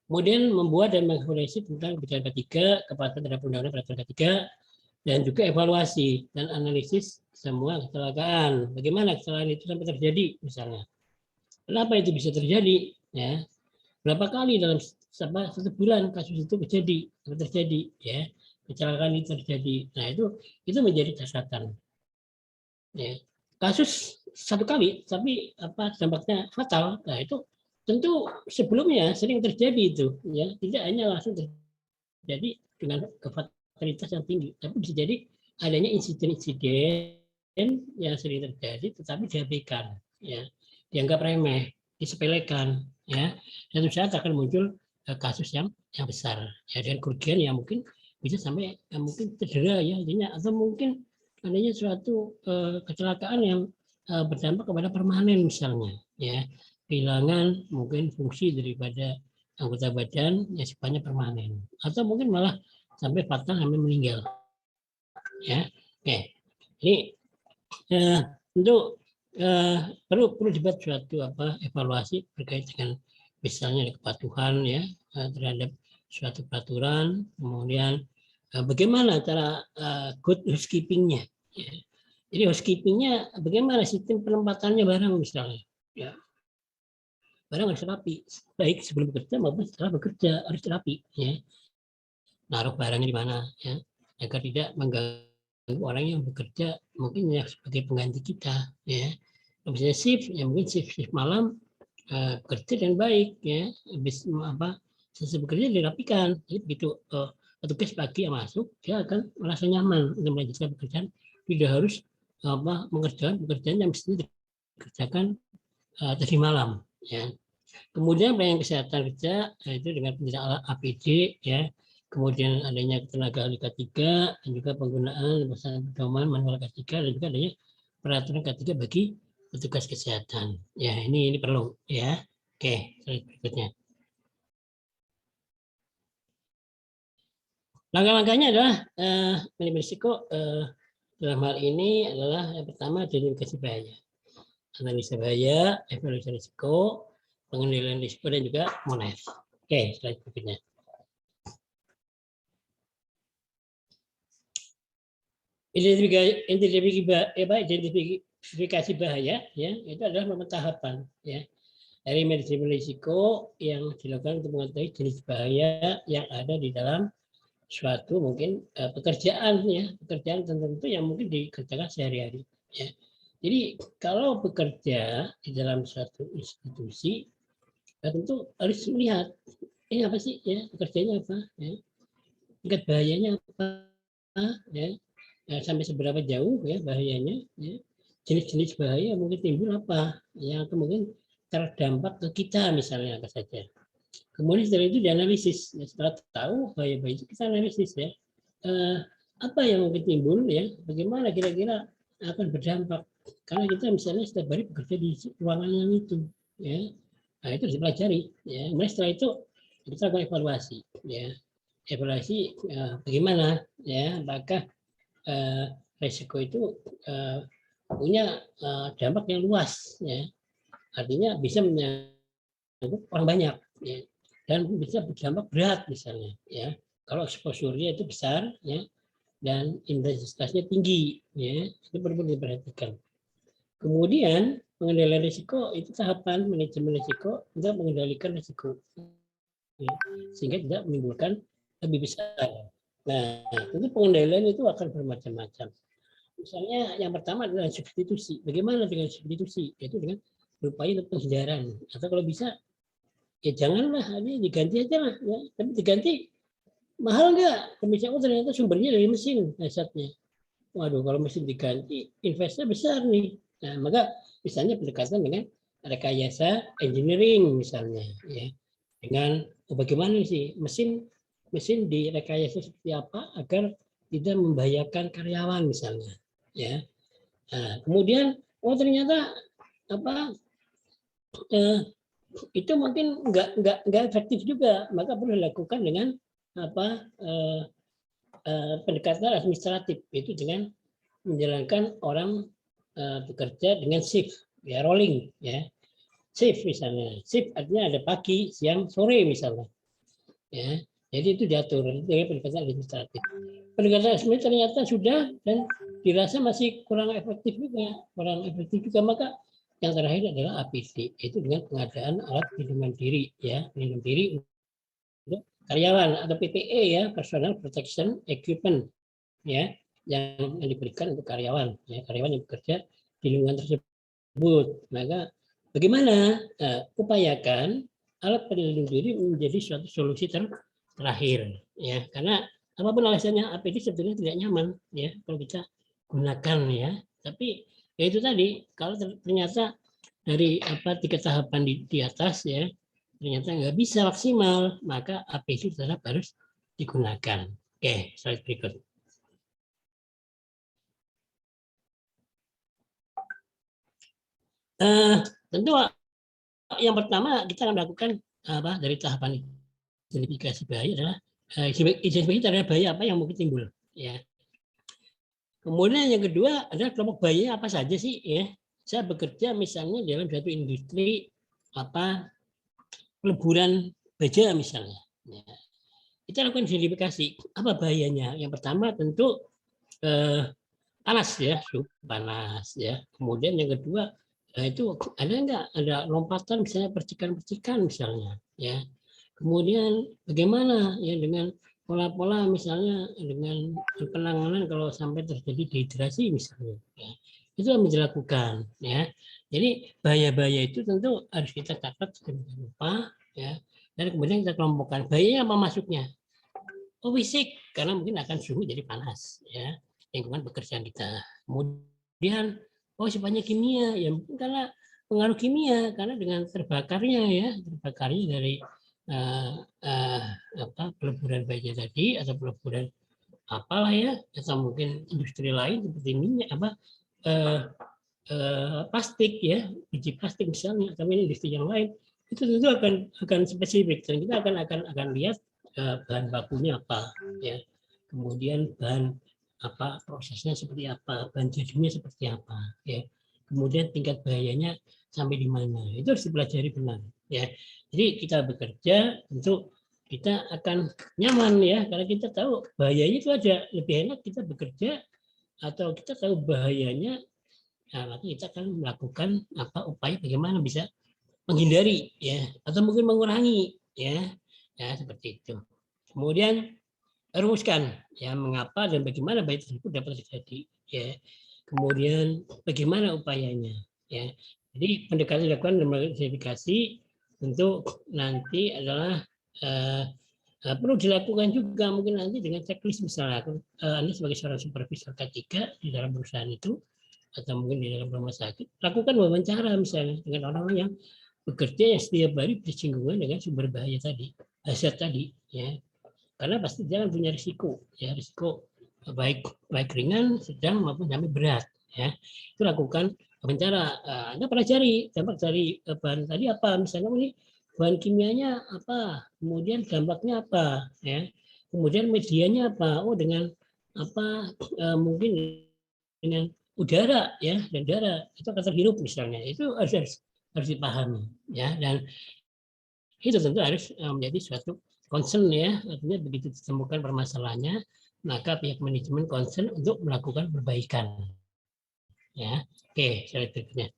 A: Kemudian membuat dan mengevaluasi tentang kebijakan K3, kepatuhan terhadap undang-undang peraturan K3, dan juga evaluasi dan analisis semua kecelakaan. Bagaimana kecelakaan itu sampai terjadi, misalnya. Kenapa itu bisa terjadi, ya? Berapa kali dalam satu bulan kasus itu terjadi, ya, kecelakaan itu terjadi. Nah, itu menjadi catatan, ya. Kasus satu kali tapi dampaknya fatal, nah itu tentu sebelumnya sering terjadi itu, ya, tidak hanya langsung terjadi dengan fatalitas yang tinggi, tapi bisa jadi adanya insiden-insiden yang sering terjadi tetapi diabaikan, ya, dianggap remeh, disepelekan, ya, dan saat akan muncul kasus yang besar, ya, dan kerugian yang mungkin bisa sampai mungkin cedera, ya, artinya, atau mungkin adanya suatu kecelakaan yang berdampak kepada permanen, misalnya, ya, kehilangan mungkin fungsi daripada anggota badan yang sifatnya permanen, atau mungkin malah sampai fatal, sampai meninggal, ya. Oke, ini untuk perlu dibuat suatu evaluasi terkait dengan misalnya kepatuhan, ya, terhadap suatu peraturan, kemudian bagaimana cara good housekeeping-nya, ya. Jadi housekeeping-nya bagaimana sistem penempatannya barang, misalnya, ya, barang harus rapi, baik sebelum bekerja maupun setelah bekerja harus rapi, ya. Naruh barangnya di mana, ya, agar tidak mengganggu orang yang bekerja mungkin ya sebagai pengganti kita, ya. Misalnya shift, ya, mungkin shift malam bekerja dengan baik, ya, habis selesai bekerja dirapikan, jadi begitu petugas pagi yang masuk dia akan merasa nyaman untuk melanjutkan pekerjaan, tidak harus mengerjakan pekerjaan yang mesti dikerjakan tadi malam, ya. Kemudian pelayanan kesehatan kerja itu dengan penggunaan APD ya, kemudian adanya tenaga ahli K3 dan juga penggunaan pedoman manual K3 dan juga adanya peraturan K3 bagi petugas kesehatan. Ya, ini perlu ya. Oke, berikutnya. Langkah-langkahnya adalah manajemen risiko dalam hal ini adalah yang pertama identifikasi bahaya, analisa bahaya, evaluasi risiko, pengendalian risiko dan juga monitor. Oke, slide berikutnya. Identifikasi bahaya ya itu adalah pemetahapan ya dari manajemen risiko yang dilakukan untuk mengetahui jenis bahaya yang ada di dalam suatu mungkin pekerjaan ya, pekerjaan tertentu yang mungkin dikerjakan sehari-hari ya. Jadi kalau bekerja di dalam suatu institusi tentu harus melihat ini apa sih ya, pekerjaannya apa ya, tingkat bahayanya apa ya, sampai seberapa jauh ya bahayanya ya, jenis-jenis bahaya mungkin timbul apa yang mungkin terdampak ke kita misalnya apa saja. Kemudian setelah itu dianalisis. Ya, setelah tahu bahaya-bahaya itu kita analisis ya. Apa yang mungkin timbul ya, bagaimana kira-kira akan berdampak. Karena kita misalnya setiap hari bekerja di ruangan yang itu. Ya. Nah, itu harus dipelajari. Ya. Kemudian setelah itu kita lakukan evaluasi. Ya. Evaluasi bagaimana ya, apakah resiko itu punya dampak yang luas. Ya. Artinya bisa menyangkut orang banyak. Ya, dan bisa berdampak berat misalnya ya kalau exposure-nya itu besar ya dan intensitasnya tinggi ya itu perlu diperhatikan. Kemudian pengendalian risiko itu tahapan manajemen risiko untuk mengendalikan risiko ya, sehingga tidak menimbulkan lebih besar. Nah itu pengendalian itu akan bermacam-macam. Misalnya yang pertama adalah substitusi. Bagaimana dengan substitusi? Yaitu dengan berupaya untuk penghindaran atau kalau bisa ya janganlah ini diganti aja lah ya. Tapi diganti mahal nggak? Misalnya ternyata sumbernya dari mesin asetnya. Waduh kalau mesin diganti investasinya besar nih. Nah maka misalnya pendekatan dengan rekayasa engineering misalnya ya dengan bagaimana sih mesin direkayasa seperti apa agar tidak membahayakan karyawan misalnya ya. Nah, kemudian ternyata apa itu mungkin nggak efektif juga, maka perlu dilakukan dengan apa pendekatan administratif, itu dengan menjalankan orang bekerja dengan shift ya, rolling ya, shift misalnya, shift artinya ada pagi siang sore misalnya ya, jadi itu diatur dengan pendekatan administratif. Pendekatan administratif ternyata sudah dan dirasa masih kurang efektif juga, maka yang terakhir adalah APD, itu dengan pengadaan alat pelindungan diri ya, pelindung diri untuk karyawan atau PPE ya, personal protection equipment ya, yang diberikan untuk karyawan ya, karyawan yang bekerja di lingkungan tersebut. Maka bagaimana upayakan alat pelindung diri menjadi suatu solusi terakhir ya, karena apapun alasannya APD sebetulnya tidak nyaman ya kalau kita gunakan ya, tapi ya itu tadi kalau ternyata dari tiga tahapan di atas ya ternyata nggak bisa maksimal, maka APD tetap harus digunakan. Oke, slide berikut. Tentu yang pertama kita akan melakukan dari tahapan identifikasi bahaya adalah identifikasi terhadap bahaya apa yang mungkin timbul ya. Kemudian yang kedua adalah kelompok bahaya apa saja sih ya. Saya bekerja misalnya dalam suatu industri peleburan baja misalnya. Ya. Kita lakukan identifikasi apa bahayanya. Yang pertama tentu panas ya, suhu panas ya. Kemudian yang kedua itu ada lompatan misalnya percikan-percikan misalnya ya. Kemudian bagaimana ya dengan pola-pola misalnya dengan penanganan kalau sampai terjadi dehidrasi misalnya ya. Itu yang dilakukan ya. Jadi bahaya-bahaya itu tentu harus kita catat sedemikian rupa ya. Dan kemudian kita kelompokkan bahayanya apa masuknya. Oh fisik karena mungkin akan suhu jadi panas ya, lingkungan pekerjaan kita. Kemudian sifatnya kimia ya mungkin karena pengaruh kimia karena dengan terbakarnya dari peleburan baja tadi atau peleburan apalah ya, atau mungkin industri lain seperti minyak eh, plastik ya, biji plastik misalnya, atau industri yang lain, itu tentu akan spesifik dan kita akan lihat bahan bakunya apa ya, kemudian bahan prosesnya seperti apa, bahan jadinya seperti apa ya, kemudian tingkat bahayanya sampai di mana, itu harus dipelajari benar ya. Jadi kita bekerja tentu kita akan nyaman ya, karena kita tahu bahayanya itu ada. Lebih enak kita bekerja atau kita tahu bahayanya, nah, nanti kita akan melakukan upaya bagaimana bisa menghindari ya, atau mungkin mengurangi ya seperti itu. Kemudian rumuskan ya mengapa dan bagaimana bahaya tersebut dapat terjadi ya. Kemudian bagaimana upayanya ya. Jadi pendekatan dilakukan dalam identifikasi tentu nanti adalah perlu dilakukan juga mungkin nanti dengan checklist misalnya. Anda sebagai seorang supervisor K3 di dalam perusahaan itu atau mungkin di dalam rumah sakit, lakukan wawancara misalnya dengan orang-orang yang bekerja yang setiap hari bersinggungan dengan sumber bahaya tadi, hazard tadi ya. Karena pasti dia akan punya risiko baik ringan, sedang maupun sampai berat ya. Itu lakukan wawancara. Anda pelajari dampak dari bahan tadi apa, misalnya ini bahan kimianya apa, kemudian dampaknya apa ya, kemudian medianya apa, dengan mungkin dengan udara ya, dan udara itu akan terhirup misalnya, itu harus dipahami ya. Dan itu tentu harus menjadi suatu concern ya, artinya begitu ditemukan permasalahannya maka pihak manajemen concern untuk melakukan perbaikan ya. Oke, slide berikutnya.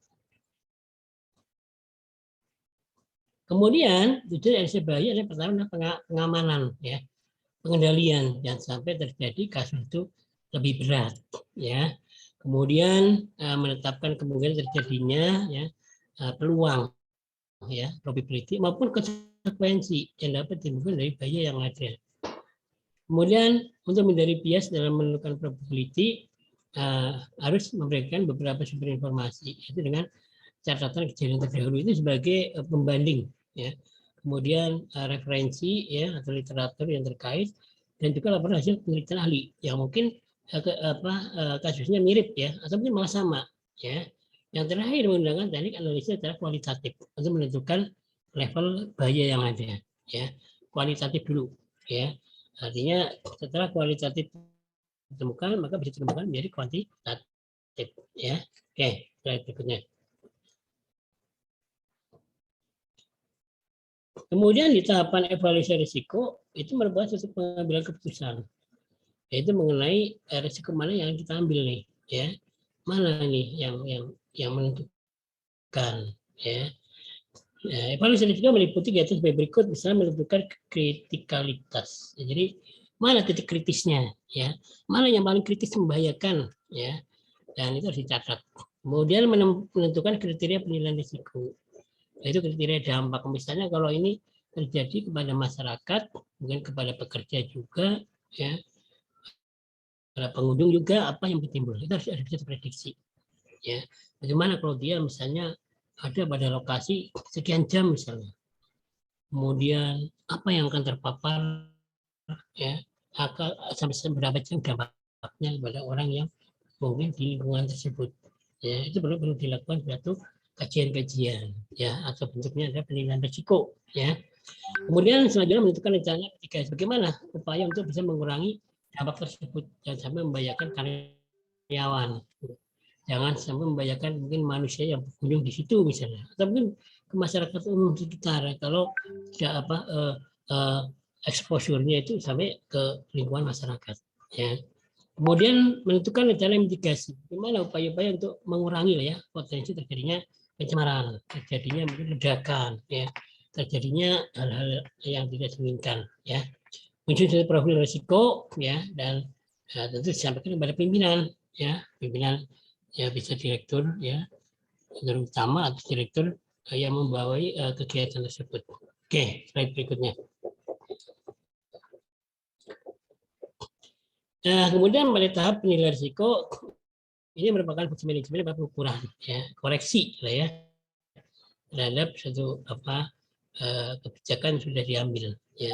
A: Kemudian tujuan RC bahaya adalah pertama pengamanan ya, pengendalian jangan sampai terjadi kasus itu lebih berat ya. Kemudian menetapkan kemungkinan terjadinya ya peluang ya, probability maupun konsekuensi yang dapat ditimbulkan dari bahaya yang ada. Kemudian untuk menghindari bias dalam menentukan probability harus memberikan beberapa sumber informasi, itu dengan catatan kejadian terdahulu itu sebagai pembanding ya. Kemudian referensi ya atau literatur yang terkait, dan juga laporan hasil penelitian ahli yang mungkin kasusnya mirip ya atau mungkin malah sama ya. Yang terakhir menggunakan teknik analisis secara kualitatif untuk menentukan level bahaya yang ada ya. Kualitatif dulu ya. Artinya setelah kualitatif ditemukan maka bisa ditemukan menjadi kuantitatif ya. Oke, slide berikutnya. Kemudian di tahapan evaluasi risiko itu merupakan suatu pengambilan keputusan, yaitu mengenai risiko mana yang kita ambil nih ya, mana nih yang menentukan ya. Evaluasi risiko meliputi kegiatan sebagai berikut, misalnya menentukan kritikalitas. Jadi mana titik kritisnya ya, mana yang paling kritis membahayakan ya, dan itu harus dicatat. Kemudian menentukan kriteria penilaian risiko, yaitu kriteria dampak. Misalnya kalau ini terjadi kepada masyarakat, mungkin kepada pekerja juga ya, pada pengunjung juga, apa yang timbul, itu harus bisa diprediksi ya. Bagaimana kalau dia misalnya ada pada lokasi sekian jam misalnya, kemudian apa yang akan terpapar ya, sampai berapa jam dampaknya kepada orang yang mungkin di lingkungan tersebut ya. Itu perlu dilakukan suatu kajian-kajian ya, atau bentuknya ada penilaian risiko ya. Kemudian selanjutnya menentukan rencana ketiga, bagaimana upaya untuk bisa mengurangi dampak tersebut, jangan sampai membahayakan karyawan, jangan sampai membahayakan mungkin manusia yang berkunjung di situ misalnya, atau mungkin ke masyarakat umum sekitar kalau tidak exposure-nya itu sampai ke lingkungan masyarakat ya. Kemudian menentukan rencana mitigasi, bagaimana upaya-upaya untuk mengurangi ya potensi terjadinya pencemaran, terjadinya mungkin ledakan ya, terjadinya hal-hal yang tidak diinginkan ya. Menyusun profil risiko ya, dan tentu disampaikan kepada pimpinan ya, pimpinan ya, bisa direktur ya, direktur utama atau direktur yang membawai kegiatan tersebut. Oke, slide berikutnya. Nah, kemudian pada tahap penilaian risiko ini merupakan fungsi manajemen pengukuran ya, koreksi lah ya. terhadap suatu kebijakan sudah diambil, ya,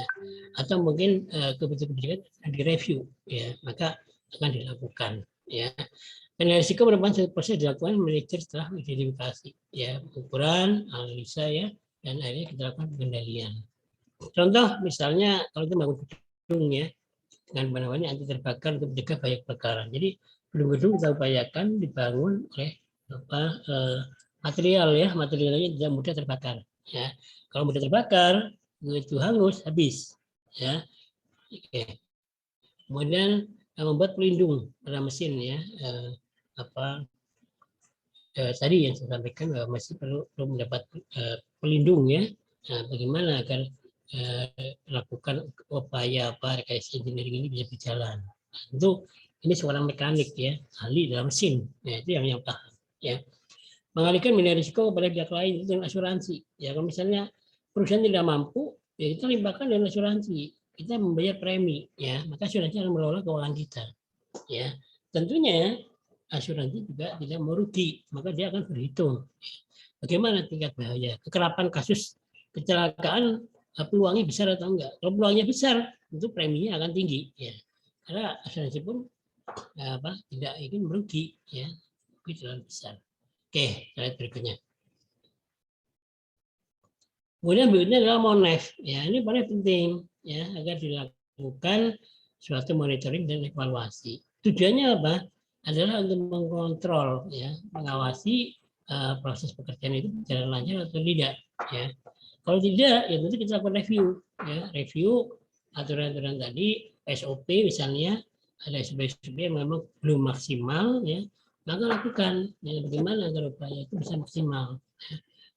A: atau mungkin kebijakan direview, ya, maka akan dilakukan, ya. Penilaian risiko merupakan satu proses dilakukan manajer setelah identifikasi, ya, ukuran, analisa, ya, dan akhirnya kita lakukan pengendalian. Contoh misalnya kalau kita bangun gedung, ya, dengan bahan anti terbakar untuk mencegah bahaya kebakaran. Jadi gedung-gedung kita upayakan dibangun oleh material, ya, materialnya tidak mudah terbakar, ya. Kalau mudah terbakar itu hangus habis, ya. Oke. Kemudian membuat pelindung pada mesin, ya, tadi yang saya sampaikan bahwa masih perlu mendapat pelindung, ya. Nah, bagaimana agar lakukan upaya rekayasa engineering ini bisa berjalan. Nah, tentu ini seorang mekanik, ya, ahli dalam mesin, ya, itu yang paham, ya. Mengalihkan nilai risiko kepada pihak lain itu dengan asuransi, ya. Kalau misalnya perusahaan tidak mampu, ya kita limpahkan dengan asuransi, kita membayar premi, ya, maka asuransi akan mengelola keuangan kita, ya. Tentunya asuransi juga tidak merugi, maka dia akan berhitung bagaimana tingkat bahaya, kekerapan kasus kecelakaan, peluangnya besar atau enggak. Kalau peluangnya besar, tentu preminya akan tinggi, ya, karena asuransi pun tidak ingin merugi, ya, tapi terlalu besar. Oke, slide berikutnya. Kemudian berikutnya adalah monef, ya, ini paling penting, ya, agar dilakukan suatu monitoring dan evaluasi. Tujuannya apa? Adalah untuk mengkontrol, ya, mengawasi proses pekerjaan itu berjalan lancar atau tidak, ya. Kalau tidak, ya tentu kita lakukan review, ya, review aturan-aturan tadi, SOP misalnya, ada SOP yang memang belum maksimal, ya, maka lakukan, ya, bagaimana agar upaya itu bisa maksimal.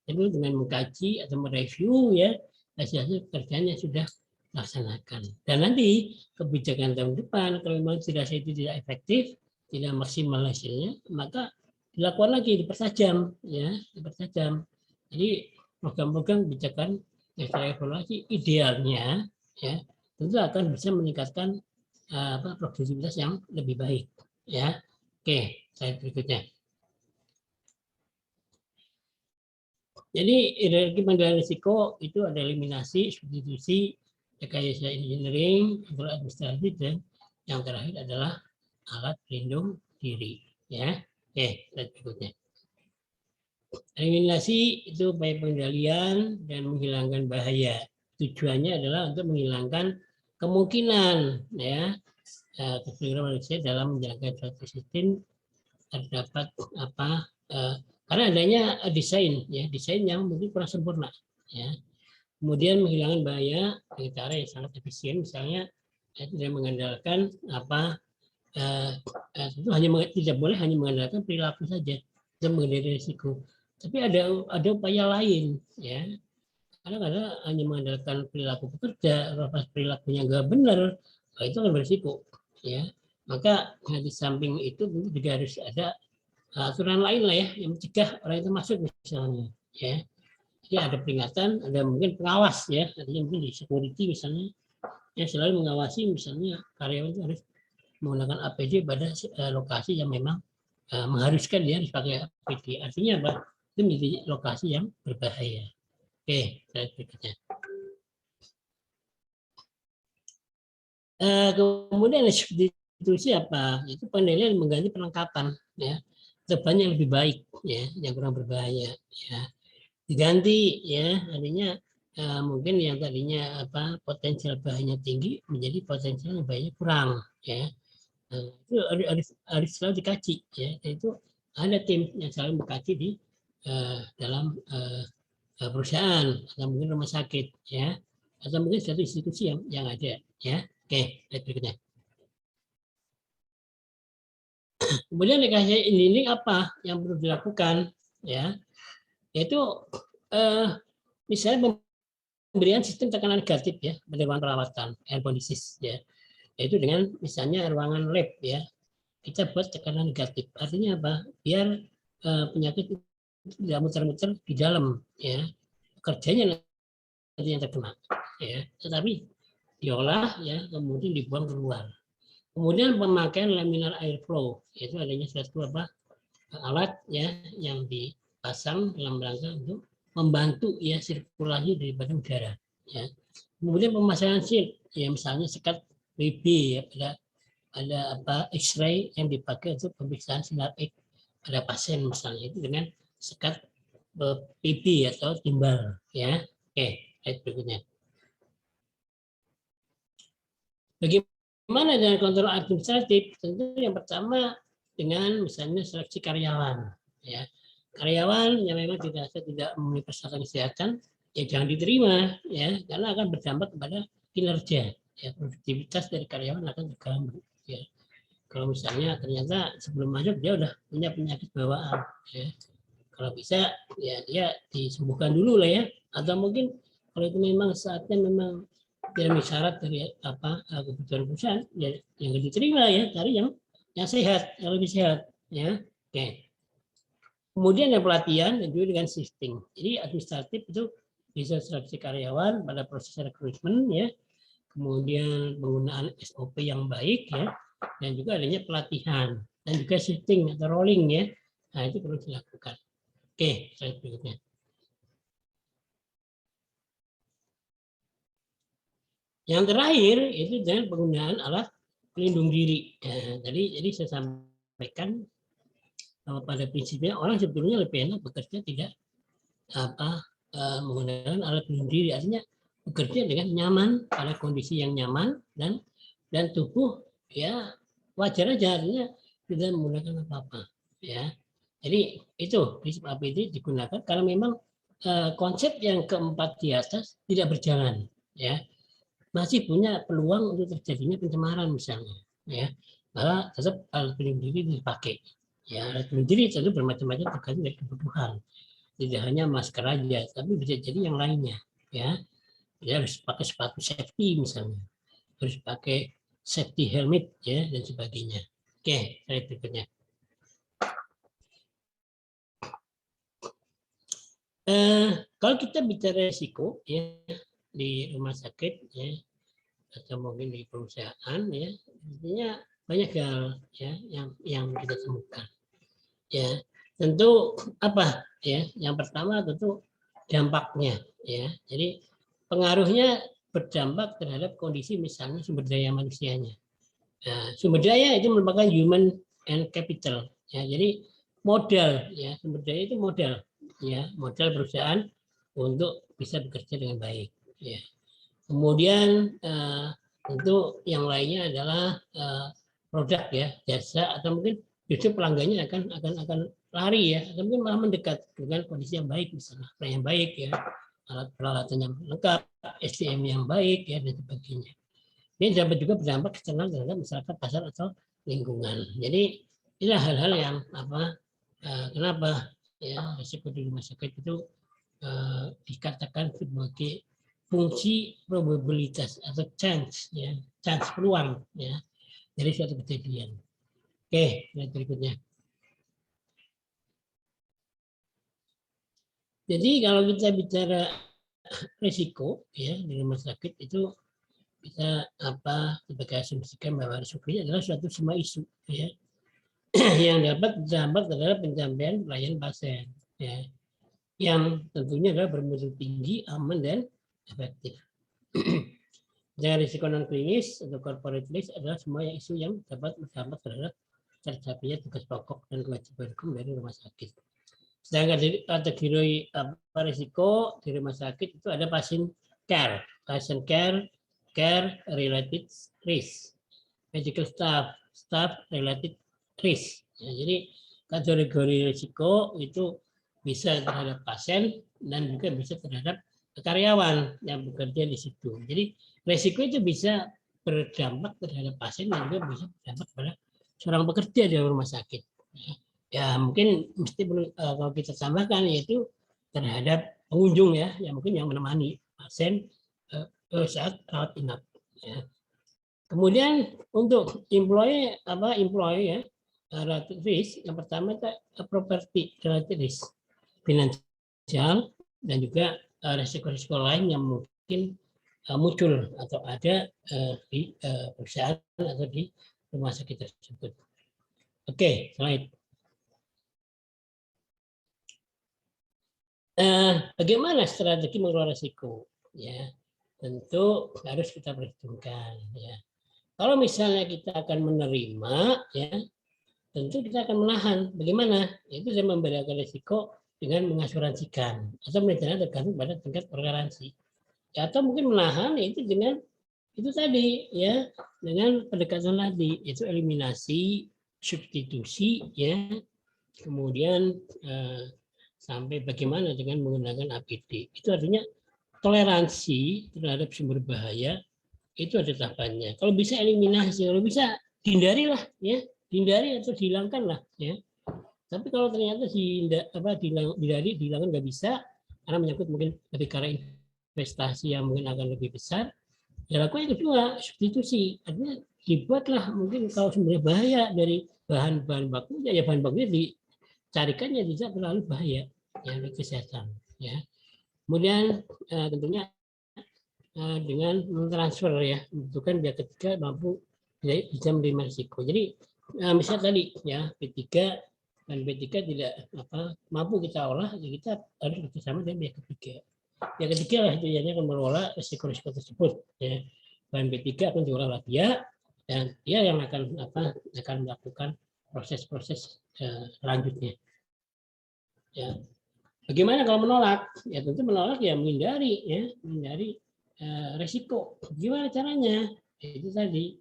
A: Jadi dengan mengkaji atau mereview, ya, hasil pekerjaan yang sudah laksanakan. Dan nanti kebijakan tahun depan kalau memang itu tidak efektif, tidak maksimal hasilnya, maka dilakukan lagi, dipertajam, ya, dipertajam. Jadi program-program kebijakan setelah evaluasi idealnya, ya, tentu akan bisa meningkatkan produktivitas yang lebih baik, ya. Oke, slide berikutnya. Jadi hierarki pengendalian risiko itu ada eliminasi, substitusi, rekayasa engineering, administrasi, dan yang terakhir adalah alat pelindung diri, ya. Oke, slide berikutnya. Eliminasi itu upaya pengendalian dan menghilangkan bahaya. Tujuannya adalah untuk menghilangkan kemungkinan, ya, kegagalan manusia dalam menjalankan suatu sistem terdapat karena adanya desain, ya, desain yang mungkin kurang sempurna, ya. Kemudian menghilangkan bahaya dengan cara yang sangat efisien, misalnya tidak mengandalkan itu tidak boleh hanya mengandalkan perilaku saja dan menghindari risiko, tapi ada upaya lain, ya. Kadang-kadang hanya mengandalkan perilaku pekerja, kalau pas perilakunya nggak benar, itu akan berisiko, ya. Maka di samping itu tentu juga harus ada aturan lain lah, ya, yang mencegah orang itu masuk misalnya, ya. Jadi ada peringatan, ada mungkin pengawas, ya, artinya mungkin di security misalnya, ya, selalu mengawasi misalnya karyawan itu harus menggunakan APD pada lokasi yang memang mengharuskan dia harus pakai APD. Artinya apa? Itu menjadi lokasi yang berbahaya. Oke, slide berikutnya. Kemudian substitusi apa? Itu penilaian mengganti perlengkapan, ya, teban yang lebih baik, ya, yang kurang berbahaya, ya, diganti, ya, artinya mungkin yang tadinya potensial bahayanya tinggi menjadi potensial bahayanya kurang, ya. Itu harus selalu dikaji, ya. Itu ada tim yang selalu mengkaji di dalam perusahaan atau mungkin rumah sakit, ya, atau mungkin suatu institusi yang ada, ya. Oke, berikutnya. Kemudian rekayasa engineering apa yang perlu dilakukan, ya, yaitu misalnya pemberian sistem tekanan negatif, ya, pada ruangan perawatan airborne disease, ya, yaitu dengan misalnya ruangan lab, ya, kita buat tekanan negatif. Artinya apa? Biar penyakit tidak muter-muter di dalam, ya, kerjanya nanti yang terkena, ya, tetapi diolah, ya, kemudian dibuang keluar. Kemudian pemakaian laminar airflow, yaitu adanya suatu alat, ya, yang dipasang dalam rangka untuk membantu ya sirkulasi daripada udara. Ya. Kemudian pemasangan shield, ya misalnya sekat BB ya, ada apa X-ray yang dipakai untuk pemeriksaan sinar X pada pasien misalnya itu dengan sekat PB atau timbal ya. Oke, slide berikutnya. Bagaimana dengan kontrol administratif? Tentu yang pertama dengan misalnya seleksi karyawan ya. Karyawan yang memang tidak memenuhi persyaratan kesehatan ya jangan diterima ya karena akan berdampak kepada kinerja ya, produktivitas dari karyawan akan terganggu ya. Kalau misalnya ternyata sebelum masuk dia udah punya penyakit bawaan ya. Kalau bisa ya dia disembuhkan dulu lah ya, atau mungkin kalau itu memang saatnya memang tidak syarat dari kebutuhan perusahaan ya yang diterima ya, cari yang sehat, yang lebih sehat ya. Oke. Kemudian yang pelatihan dan juga dengan shifting. Jadi administratif itu bisa seleksi karyawan pada proses rekrutmen ya, kemudian penggunaan SOP yang baik ya, dan juga adanya pelatihan dan juga shifting atau rolling ya. Nah itu perlu dilakukan. Oke, slide berikutnya. Yang terakhir itu dengan penggunaan alat pelindung diri. Ya, jadi saya sampaikan pada prinsipnya orang sebetulnya lebih enak bekerja tidak menggunakan alat pelindung diri, artinya bekerja dengan nyaman pada kondisi yang nyaman dan tubuh ya wajar aja, artinya tidak menggunakan apa-apa ya. Jadi itu prinsip APD digunakan karena memang konsep yang keempat di atas tidak berjalan ya, masih punya peluang untuk terjadinya pencemaran misalnya ya, malah tetap alat pelindung diri dipakai ya. Alat pelindung diri tentu bermacam-macam tergantung dari kebutuhan, tidak hanya masker aja tapi bisa jadi yang lainnya ya. Dia harus pakai sepatu safety misalnya, harus pakai safety helmet ya dan sebagainya. Oke, slide berikutnya. Kalau kita bicara risiko ya di rumah sakit ya atau mungkin di perusahaan ya, intinya banyak hal ya yang kita temukan ya. Tentu apa ya, yang pertama tentu dampaknya ya. Jadi pengaruhnya berdampak terhadap kondisi misalnya sumber daya manusianya. Nah, sumber daya itu merupakan human and capital ya. Jadi modal ya, sumber daya itu modal ya, modal perusahaan untuk bisa bekerja dengan baik ya. Kemudian tentu yang lainnya adalah produk ya, jasa, atau mungkin justru pelanggannya akan lari ya, atau mungkin malah mendekat dengan kondisi yang baik, misalnya yang baik ya, alat peralatan yang lengkap, SDM yang baik ya dan sebagainya. Ini dapat juga berdampak eksternal terhadap masyarakat, pasar atau lingkungan. Jadi inilah hal-hal yang kenapa ya risiko di rumah sakit itu dikatakan sebagai fungsi probabilitas atau chance ya, chance peluang ya dari suatu kejadian. Oke, slide berikutnya. Jadi kalau kita bicara risiko ya di rumah sakit itu kita sebagai asumsikan bahwa risiko ini adalah suatu semua isu ya yang dapat berdampak terhadap pencapaian pelayanan pasien ya, yang tentunya adalah bermutu tinggi, aman dan efektif. Dengan risiko non klinis atau corporate risk adalah semua isu yang dapat berdampak terhadap tercapainya tugas pokok dan kewajiban hukum dari rumah sakit. Sedangkan kategori risiko di rumah sakit itu ada patient care related risk, medical staff related risk. Ya, jadi kategori risiko itu bisa terhadap pasien dan juga bisa terhadap karyawan yang bekerja di situ. Jadi risiko itu bisa berdampak terhadap pasien dan juga bisa berdampak pada seorang pekerja di rumah sakit. Ya mungkin mesti kalau kita tambahkan yaitu terhadap pengunjung ya, yang mungkin yang menemani pasien saat rawat inap. Ya. Kemudian untuk employee ya related risk, yang pertama itu property related risk, finansial dan juga risiko-risiko lain yang mungkin muncul atau ada di perusahaan atau di rumah sakit tersebut. Oke, slide. Bagaimana strategi mengelola risiko? Ya, tentu harus kita perhitungkan. Ya, kalau misalnya kita akan menerima, ya tentu kita akan menahan. Bagaimana? Itu saya membedakan risiko dengan mengasuransikan atau manajemen tergantung pada tingkat toleransi. Ya, atau mungkin menahan itu dengan itu tadi ya dengan pendekatan tadi itu eliminasi, substitusi ya, kemudian sampai bagaimana dengan menggunakan APD. Itu artinya toleransi terhadap sumber bahaya itu ada tahapannya. Kalau bisa eliminasi, kalau bisa hindarilah ya, hindari atau dihilangkan lah ya. Tapi kalau ternyata dihilangkan nggak bisa karena menyangkut mungkin lebih karena investasi yang mungkin akan lebih besar, ya lakukan yang kedua substitusi. Artinya dibuatlah mungkin kalau sebenarnya bahaya dari bahan-bahan bakunya ya bahan bakunya dicarikannya tidak terlalu bahaya ya untuk kesehatan ya. Kemudian tentunya dengan mentransfer ya, membutuhkan pihak ketiga mampu bisa menerima risiko. Jadi misalnya tadi ya P3 dan B3 tidak mampu kita olah, ya kita harus bersama dengan pihak ketiga. Pihak ketiga lah itu yang akan mengelola risiko-risiko tersebut. Ya. Dan B3 akan diolah dia dan dia yang akan melakukan proses-proses selanjutnya. Ya. Bagaimana kalau menolak? Ya tentu menolak ya menghindari resiko. Gimana caranya? Itu tadi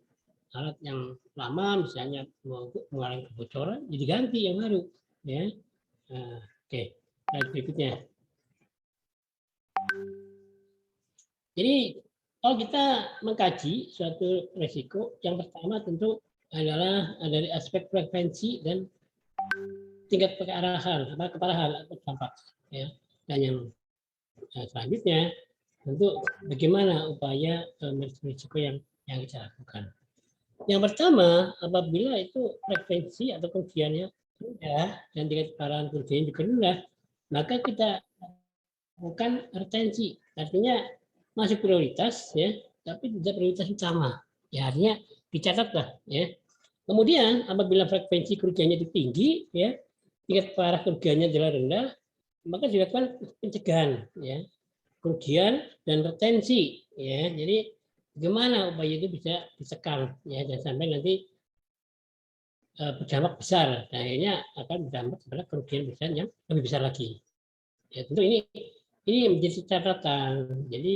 A: alat yang lama misalnya mengalami kebocoran, jadi ganti yang baru. Ya, oke. Slide berikutnya. Jadi kalau kita mengkaji suatu resiko, yang pertama tentu adalah dari aspek frekuensi dan tingkat keparahan atau dampak. Ya. Dan yang selanjutnya tentu bagaimana upaya risiko yang kita lakukan. Yang pertama, apabila itu frekuensi atau kerugiannya rendah dan tingkat keparahan kerugian juga rendah, maka kita lakukan retensi. Artinya masuk prioritas ya, tapi tidak prioritas utama. Ya, artinya dicatatlah ya. Kemudian apabila frekuensi kerugiannya itu tinggi ya, tingkat keparahan kerugiannya adalah rendah, maka dilakukan pencegahan ya. Kerugian dan retensi ya. Jadi bagaimana upaya itu bisa ditekan ya dan sampai nanti berdampak besar. Nah, akhirnya akan berdampak pada kerugian besar yang lebih besar lagi. Ya tentu ini menjadi catatan. Jadi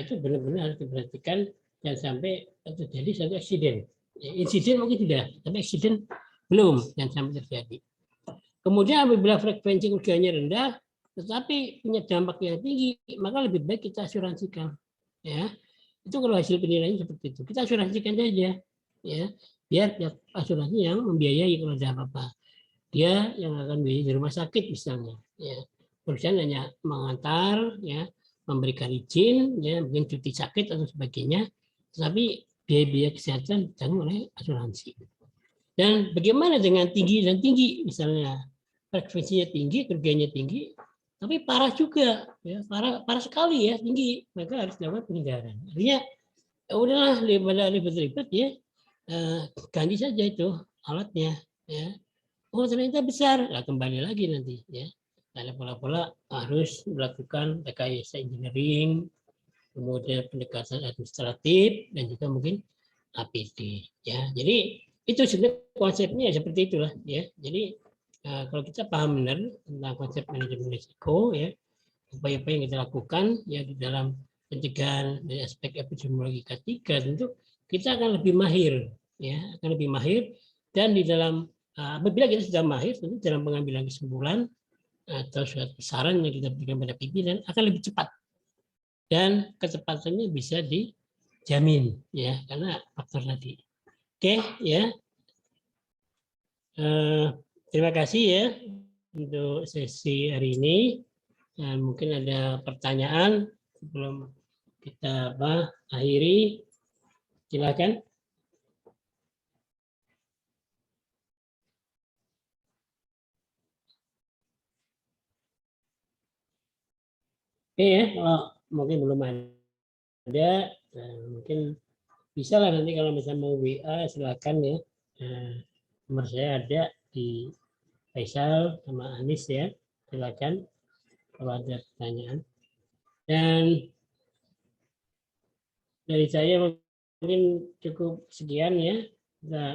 A: itu benar-benar harus diperhatikan dan sampai terjadi satu eksiden. Ya, insiden mungkin tidak, tapi eksiden belum dan sampai terjadi. Kemudian apabila frekuensi kerugiannya rendah, tetapi punya dampak yang tinggi, maka lebih baik kita asuransikan. Ya, itu kalau hasil penilaian seperti itu, kita asuransikan saja, ya, biar asuransi yang membiayai kalau ada apa-apa. Dia yang akan biayai di rumah sakit misalnya, ya. Perusahaan hanya mengantar, ya, memberikan izin, ya, mungkin cuti sakit atau sebagainya, tetapi biaya-biaya kesehatan ditanggung oleh asuransi. Dan bagaimana dengan tinggi dan tinggi, misalnya frekuensinya tinggi, kerugiannya tinggi, tapi parah juga, ya, parah sekali ya, tinggi, maka harus dilakukan pencegahan. Artinya, ya udahlah daripada ribet-ribet ya, ganti saja itu alatnya, ya. Oh ternyata besar, nah, kembali lagi nanti ya. Ada pola-pola harus melakukan rekayasa engineering, kemudian pendekatan administratif dan juga mungkin APD ya. Jadi itu sebenarnya konsepnya seperti itulah ya. Jadi kalau kita paham benar tentang konsep manajemen risiko ya, upaya-upaya yang kita lakukan ya di dalam pencegahan dari aspek epidemiologi K3 tentu kita akan lebih mahir ya, akan lebih mahir dan di dalam apabila kita sudah mahir tentu dalam pengambilan kesimpulan atau suatu saran yang kita berikan pada pimpinan akan lebih cepat dan kecepatannya bisa dijamin ya karena faktor tadi. Oke ya. Terima kasih ya untuk sesi hari ini. Dan mungkin ada pertanyaan sebelum kita akhiri. Silakan. Oke ya, kalau mungkin belum ada, mungkin bisa lah nanti kalau misalnya mau WA silakan ya. Nomor saya ada di Faisal sama Anis ya, silakan. kalau ada pertanyaan. Dan dari saya mungkin cukup sekian ya. Kita